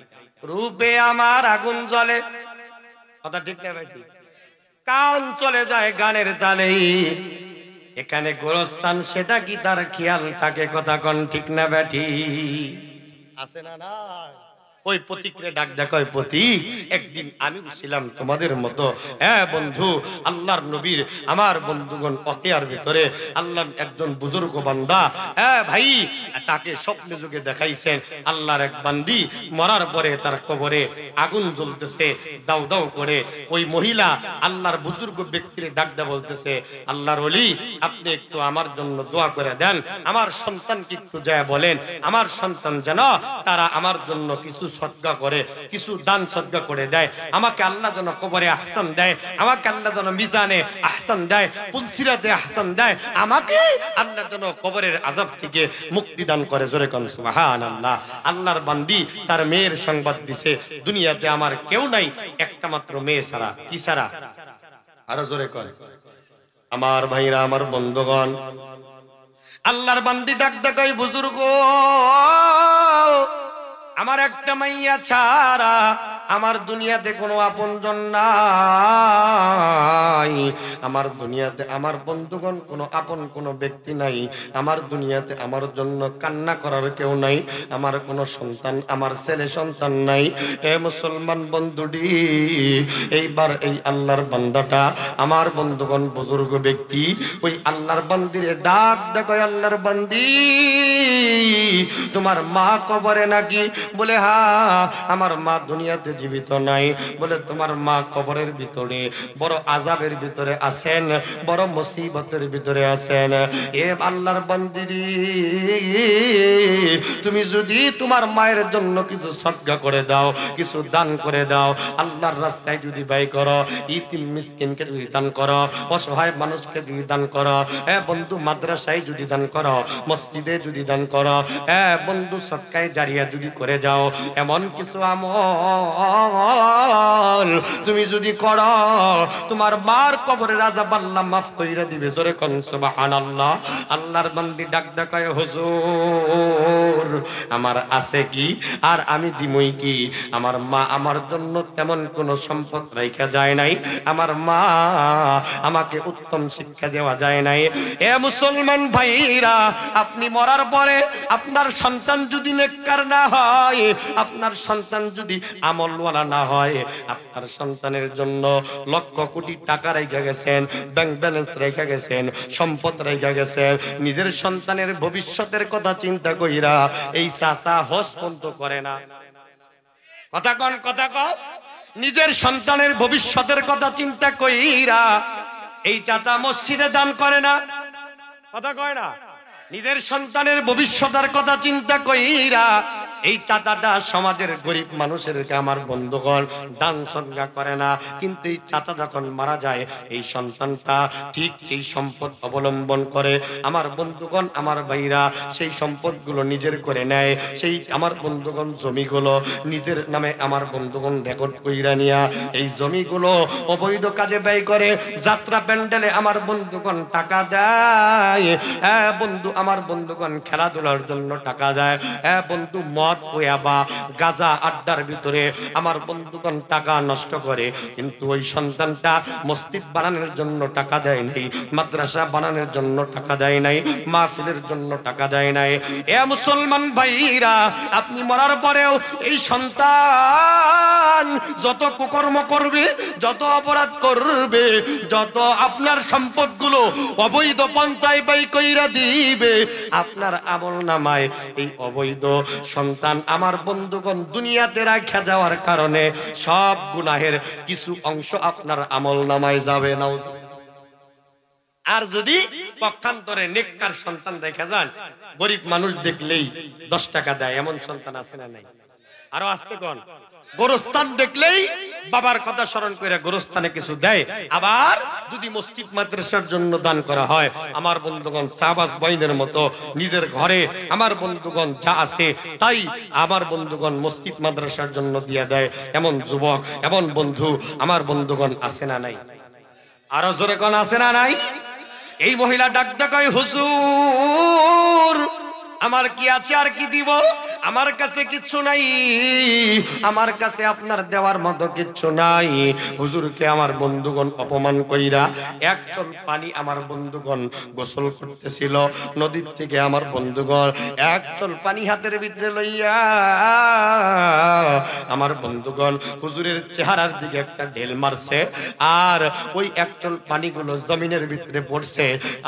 রূপে আমার আগুন জ্বলে, কথা ঠিক না বেঠিক? কান চলে যায় গানের তালে। এখানে গোরস্থান, সেটা কি তার খেয়াল থাকে? কথা কোন ঠিক না বেঠিক? আছে না না? ওই পথিকরে ডাক দেখায়, পথিক একদিন আমিও ছিলাম তোমাদের মতো। হ্যাঁ বন্ধু, আল্লাহর নবীর আমার বন্ধুগণ ওয়াকিয়ার ভিতরে আল্লাহর একজন বুজুর্গ বান্দা, হ্যাঁ ভাই, তাকে স্বপ্নে যুগে দেখাইছেন আল্লাহর এক বান্দি মরার পরে তার কবরে আগুন জ্বলতেছে দাউ দাউ করে। ওই মহিলা আল্লাহর বুজুর্গ ব্যক্তির ডাক দেয়া বলতেছে, আল্লাহর ওলি, আপনি একটু আমার জন্য দোয়া করে দেন, আমার সন্তানকে একটু যায় বলেন, আমার সন্তান যেন তারা আমার জন্য কিছু সদকা করে, কিছু দান সদকা করে দেয়, আমাকে আল্লাহ যেন কবরে আহসান দেয়, আমাকে আল্লাহ যেন মিজানে আহসান দেয়, পুলসিরাতে আহসান দেয়, আমাকে আল্লাহ যেন কবরের আযাব থেকে মুক্তি দান করে। জোরে কোন সুবহানাল্লাহ। আল্লাহর বান্দি তার মেয়ের সংবাদ দিছে, দুনিয়াতে আমার কেউ নাই, একটা মাত্র মেয়ে ছাড়া। কি ছাড়া? আরো জোরে কর। আমার ভাইরা, আমার বন্ধুগণ, আল্লাহর বান্দি ডাক দেয়, বুজুর্গ, আমার একটা মাইয়া ছাড়া আমার দুনিয়াতে কোনো আপনজন নাই, আমার দুনিয়াতে আমার বন্ধুগণ কোনো আপন কোনো ব্যক্তি নাই, আমার দুনিয়াতে আমার জন্য কান্না করার কেউ নাই, আমার কোনো সন্তান, আমার ছেলে সন্তান নাই। এ মুসলমান বন্ধুটি, এইবার এই আল্লাহর বান্দাটা, আমার বন্ধুগণ বুজুর্গ ব্যক্তি, ওই আল্লাহর বান্দিরে ডাক দেখো, আল্লাহর বান্দি, তোমার মা কবরে নাকি? বলে হ্যাঁ, আমার মা দুনিয়াতে জীবিত নাই। বলে তোমার মা কবরের ভিতরে বড় আযাবের ভিতরে আছেন, বড় মুসিবতের ভিতরে আছেন। এ আল্লাহর বান্দিরি, তুমি যদি তোমার মায়ের জন্য কিছু সদকা করে দাও, কিছু দান করে দাও, আল্লাহর রাস্তায় যদি ব্যয় করো, ইতিম মিসকিনকে যদি দান করো, অসহায় মানুষকে যদি দান করো, এ বন্ধু মাদ্রাসায় যদি দান করো, মসজিদে যদি দান করো, এ বন্ধু সদকায়ে জারিয়া যদি করে যাও, এমন কিছু আমল তুমি যদি করো, তোমার মার কবরের আযাব আল্লাহ মাফ কইরা দিবে। জোরে কোন সুবহানাল্লাহ। আল্লাহর বান্দি ডাক দেখায়, হুজুর আমার আছে কি আর আমি দিমই কি? আমার মা আমার জন্য তেমন কোনো সম্পদ রাইখা যায় নাই, আমার মা আমাকে উত্তম শিক্ষা দেওয়া যায় নাই। এ মুসলমান ভাইরা, আপনি মরার পরে আপনার সন্তান যদি নেককার না হয়, আপনার সন্তান যদি আমলওয়ালা না হয়, আপনার সন্তানের জন্য লক্ষ কোটি টাকা রেখে গেছেন, ব্যাংক ব্যালেন্স রেখে গেছেন, সম্পদ রেখে গেছেন, নিজের সন্তানের ভবিষ্যতের কথা চিন্তা কইরা এই চাচা হজ পর্যন্ত করে না। কথা কন, কথা কন। নিজের সন্তানের ভবিষ্যতের কথা চিন্তা কইরা এই চাচা মসজিদে দান করে না। কথা কয় না। নিজের সন্তানের ভবিষ্যতের কথা চিন্তা কইরা এই চাচাটা সমাজের গরিব মানুষের, আমার বন্ধুগণ, দান সদকা করে না। কিন্তু এই চাচা যখন মারা যায়, এই সন্তানটা ঠিক সেই সম্পদ অবলম্বন করে, আমার বন্ধুগণ, আমার ভাইরা, সেই সম্পদগুলো নিজের করে নেয়। সেই আমার বন্ধুগণ জমিগুলো নিজের নামে আমার বন্ধুগণ রেকর্ড কইরা নিয়া এই জমিগুলো অবৈধ কাজে ব্যয় করে, যাত্রা প্যান্ডেলে আমার বন্ধুগণ টাকা দেয়। হ্যাঁ বন্ধু, আমার বন্ধুগণ খেলাধুলার জন্য টাকা দেয়। হ্যাঁ বন্ধু, মদ মদ ও ইয়াবা গাঁজা আড্ডার ভিতরে আমার বন্ধুগণ টাকা নষ্ট করে, কিন্তু ওই সন্তানটা মসজিদ বানানোর জন্য টাকা দেয় নাই, মাদ্রাসা বানানোর জন্য টাকা দেয় নাই, মাহফিলের জন্য টাকা দেয় নাই। এ মুসলমান ভাইরা, আপনি মরার পরেও এই সন্তান যত কুকর্ম করবে, যত অপরাধ করবে, যত আপনার সম্পদগুলো অবৈধ পন্থায় ব্যয় কইরা দিবে, আপনার আমলনামায় এই অবৈধ সন্তান আমার বন্ধুগণ দুনিয়াতে রাখা যাওয়ার কারণে সব গুনাহের কিছু অংশ আপনার আমলনামায় যাবে না। আর যদি পক্ষান্তরে নেককার সন্তান দেখা যান, গরিব মানুষ দেখলেই 10 টাকা দেয়, এমন সন্তান আছে না নাই? আরো আসতে কোন গোরস্থান দেখলেই বাবার কথা স্মরণ করে গোরস্থানে কিছু দেয়। আবার যদি মসজিদ মাদ্রাসার জন্য দান করা হয়, আমার বন্ধুগণ শাহবাজ ভাইদের মতো নিজের ঘরে আমার বন্ধুগণ যা আছে তাই আমার বন্ধুগণ মসজিদ মাদ্রাসার জন্য দিয়ে দেয়। এমন যুবক, এমন বন্ধু আমার বন্ধুগণ আছে না নাই? আরো জোরে কোন আছে না নাই? এই মহিলা ডাক ডাকায়, হুজুর আমার কি আছে আর কি দিব, আমার কাছে কিচ্ছু নাই, আমার কাছে আপনার দেওয়ার মতো কিচ্ছু নাই। হুজুরকে আমার বন্ধুগণ অপমান কইরা এক চল পানি আমার বন্ধুগণ গোসল করতেছিল নদীর থেকে, আমার বন্ধুগণ এক চল পানি হাতের ভিতরে লইয়া আমার বন্ধুগণ হুজুরের চেহারার দিকে একটা ঢেল মারছে, আর ওই এক চল পানিগুলো জমিনের ভিতরে পড়ছে,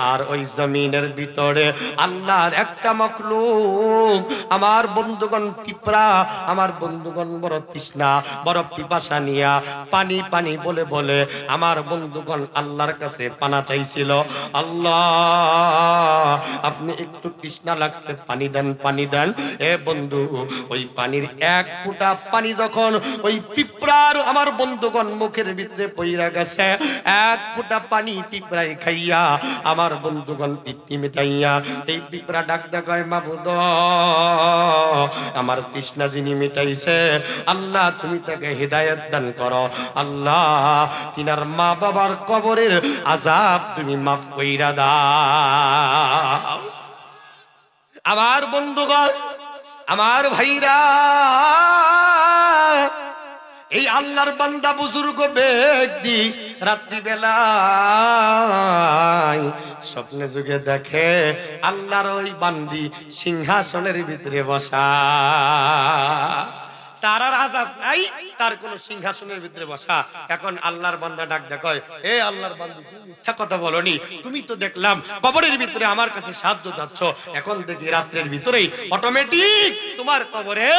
আর ওই জমিনের ভিতরে আল্লাহর একটা মখলুক আমার বন্ধুগণ পিঁপড়া, আমার বন্ধুগণ বড় তৃষ্ণা বড় পিপাসা নিয়া পানি পানি বলে বলে আমার বন্ধুগণ আল্লাহর কাছে পানা চাইছিল। আল্লাহ আপনি একটু তৃষ্ণা লাগছে, পানি দেন, পানি দেন। এ বন্ধু, ওই পানির এক ফোঁটা পানি যখন ওই পিঁপড়ার আমার বন্ধুগণ মুখের ভিতরে পইরা গেছে, এক ফোঁটা পানি পিঁপড়াই খাইয়া আমার বন্ধুগণ তৃপ্তি মিটাইয়া এই পিঁপড়া ডাক দেখায়, মাবুদ আমার তৃষ্ণা যিনি মিটাইছে, আল্লাহ তুমি তাকে হিদায়াত দান করো, আল্লাহ তিনার মা বাবার কবরের আযাব তুমি মাফ কইরা দাও। আমার বন্ধুগণ, আমার ভাইরা, এই আল্লাহর বান্দা বুজুর্গ ব্যক্তি রাত্রিবেলায় স্বপ্নে যুগে দেখে আল্লাহর ওই বান্দি সিংহাসনের ভিতরে বসা, তার আর আযাব নাই, তার কোন সিংহাসনের ভিতরে বসা। এখন আল্লাহর বান্দা ডাক দেখায়, এ আল্লাহর বান্দি মিথ্যা কথা বলনি, তুমি তো দেখলাম কবরের ভিতরে আমার কাছে সাহায্য চাচ্ছ, এখন দেখি রাত্রের ভিতরেই অটোমেটিক তোমার কবরে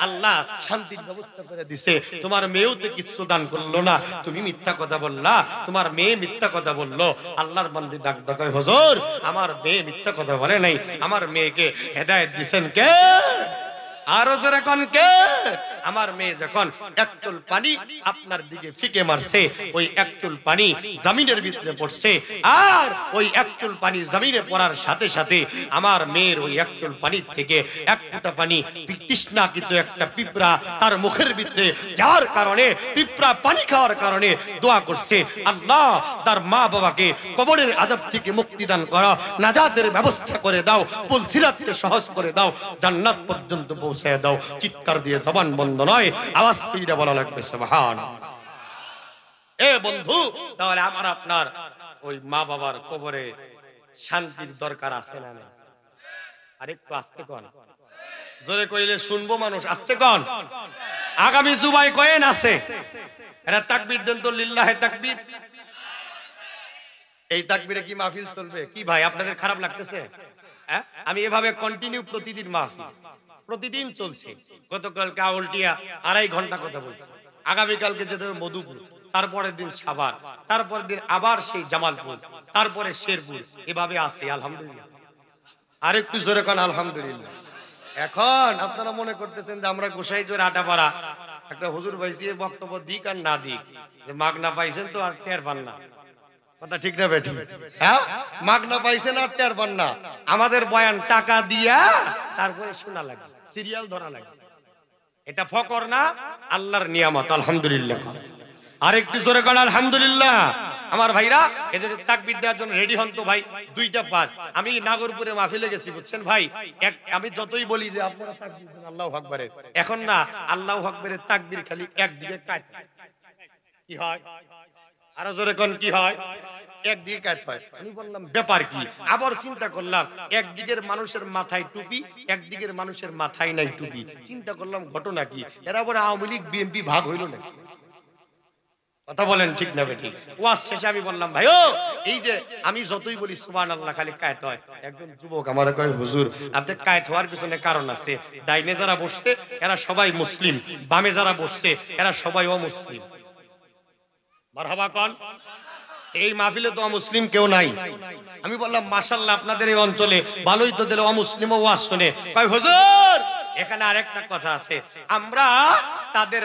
আল্লাহ শান্তির ব্যবস্থা করে দিছে, তোমার মেয়েও তো কিছু দান করলো না, তুমি মিথ্যা কথা বললা, তোমার মেয়ে মিথ্যা কথা বললো। আল্লাহর বান্দি ডাক দেখায়, হুজুর আমার মেয়ে মিথ্যা কথা বলে নাই, আমার মেয়েকে হেদায়েত দিবেন কে? আরো জোরে কোন কে? আমার মেয়ে যখন এক চুল পানি আপনার দিকে ফিকে মারছে, ওই এক চুল পানি জমিনের ভিতরে পড়ছে, আর ওই এক চুল পানি জমিনে পড়ার সাথে সাথে আমার মেয়ের ওই এক চুল পানির থেকে এক ফোঁটা পানি তৃষ্ণাকৃত একটা পিঁপড়া তার মুখের ভিতরে যাওয়ার কারণে, পিঁপড়া পানি খাওয়ার কারণে দোয়া করছে, আল্লাহ তার মা বাবাকে কবরের আযাব থেকে মুক্তি দান করো, নাজাতের ব্যবস্থা করে দাও, পুল সিরাতকে সহজ করে দাও, জান্নাত পর্যন্ত পৌঁছায় দাও। চিৎকার দিয়ে জবান বন্ধ নয়, আওয়াজ কইরা বলা লাগবে সুবহানাল্লাহ। এ বন্ধু, তাহলে আমার আপনার ওই মা বাবার কবরে শান্তির দরকার আছে না? আরেকটু আস্তে কন, জোরে কইলে শুনবো মানুষ, আস্তে কন। আগামী জুমায় কয়েন আছে, এরা তাকবীর দেন তো, লিল্লাহে তাকবীর। এই তাকবীরে কি মাহফিল চলবে কি ভাই? আপনাদের খারাপ লাগতেছে? আমি এভাবে কন্টিনিউ প্রতিদিন মাহফিল প্রতিদিন চলছে। গতকালকে আউলটিয়া 2.5 ঘন্টা কথা বলছে, আগামীকালকে যেতে হবে মধুপুর, তারপরের দিন সাভার, তারপরের দিন আবার সেই জামালপুর, তারপরে শেরপুর, এভাবে আছে। আলহামদুলিল্লাহ। আরেকটু জোরে কান আলহামদুলিল্লাহ। এখন আপনারা মনে করতেছেন যে আমরা গোসাই জোরে আটাপাড়া একটা হুজুর পাইছি, বক্তব্য দিক আর না দিক, মাগনা পাইছেন তো আর টের পান না, কথা ঠিক না বেটি? হ্যাঁ, মাগনা পাইছেন আর টের পান না। আমাদের বয়ান টাকা দিয়া তারপরে শোনা লাগে, সিরিয়াল ধরা লাগে, এটা ফকর না, আল্লাহর নিয়ামত। আলহামদুলিল্লাহ। আরেকটু জোরে কান আলহামদুলিল্লাহ। আমার ভাইরা এদের তাকবীর দেওয়ার জন্য রেডি হন তো ভাই। 2টা 5 আমি নাগরপুরে মাহফিলে গেছি বুঝছেন ভাই, আমি যতই বলি যে আপনারা তাকবীর দেন আল্লাহু আকবারের, এখন না আল্লাহু আকবারের তাকবীর খালি একদিকে কাট কি হয়, আরো জোরে কোন কি হয়, একদিকে কাট হয়। আমি বললাম ব্যাপার কি, আবার চিন্তা করলাম একদিকের মানুষের মাথায় টুপি, একদিকের মানুষের মাথায় নাই টুপি, চিন্তা করলাম ঘটনা কি, এরা আবার আওয়ামী লীগ বিএনপি ভাগ হইল না? কথা বলেন ঠিক না বেঠিক? ওয়াজ শেষে আমি বললাম ভাই ও এই যে আমি যতই বলি সুবহানাল্লাহ খালি কায়েত হয়, একজন যুবক আমার কয় হুজুর আপনি কায়েত হওয়ার পিছনে কারণ আছে, ডাইনে যারা বসছে এরা সবাই মুসলিম, বামে যারা বসছে এরা সবাই অমুসলিম। মারহাবা কোন, এই মাহফিলে তো অমুসলিম কেউ নাই। আমি বললাম মাশাআল্লাহ আপনাদের এই অঞ্চলে ভালোই তো দিলে অমুসলিম ওয়াজ শুনে। কয় হুজুর এখানে আরেকটা কথা আছে, আমরা তাদের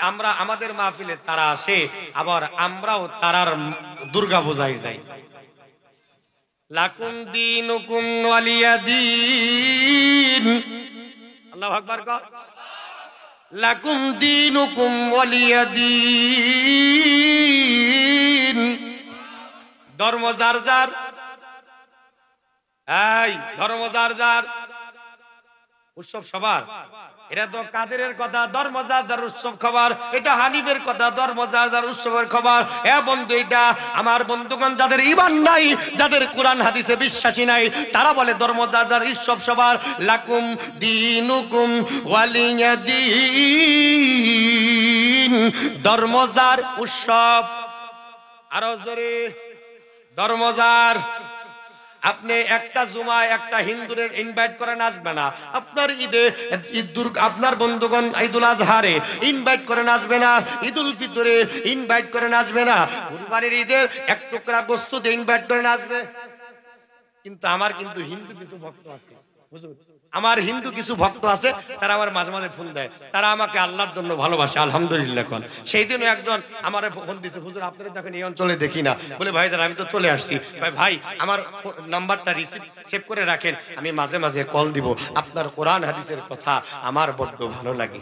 আমরা আমাদের মাহফিলে তারা আসে, আবার আমরাও তারার দুর্গা পূজায় যাই। লাকুম দীনুকুম ওয়ালিয়া দীন, আল্লাহু আকবার কর। লাকুম দীনুকুম ওয়ালিয়া দীন, ধর্ম যার যার, এই ধর্ম যার যার, উৎসব সবার। এটা তো কাদেরের কথা, ধর্ম যার যার উৎসব খবর। এটা হানিফের কথা, ধর্ম যার যার উৎসবের খবর। এ বন্ধু এটা আমার বন্ধুগণ যাদের ঈমান নাই, যাদের কোরআন হাদিসে বিশ্বাসী নাই, তারা বলে ধর্ম যার যার উৎসব সবার। লাকুম দীনুকুম ওয়ালিয়া দীন, ধর্ম যার উৎসব, আরো জোরে ধর্ম যার। আপনি একটা জুমায় একটা হিন্দুদের ইনভাইট করে নাচবে না, আপনার ঈদে আপনার বন্ধুগণ ঈদুল আজহারে ইনভাইট করে নাচবে না, ঈদুল ফিতরে ইনভাইট করে নাচবে না, কুরবানির ঈদের এক টুকরা গোশত দিয়ে ইনভাইট করে নাচবে। কিন্তু আমার কিন্তু হিন্দু কিছু ভক্ত আছে, হুজুর আমার হিন্দু কিছু ভক্ত আছে, তারা আমার মাঝে মাঝে ফোন দেয়, তারা আমাকে আল্লাহর জন্য ভালোবাসে, আলহামদুলিল্লাহ কোন। সেই দিনও একজন আমার ফোন দিয়েছে, হুজুর আপনারা দেখেন এই অঞ্চলে দেখি না, বলে ভাই আমি তো চলে আসছি। ভাই আমার নাম্বারটা সেভ করে রাখেন, আমি মাঝে মাঝে কল দিব, আপনার কোরআন হাদিসের কথা আমার বড্ড ভালো লাগে।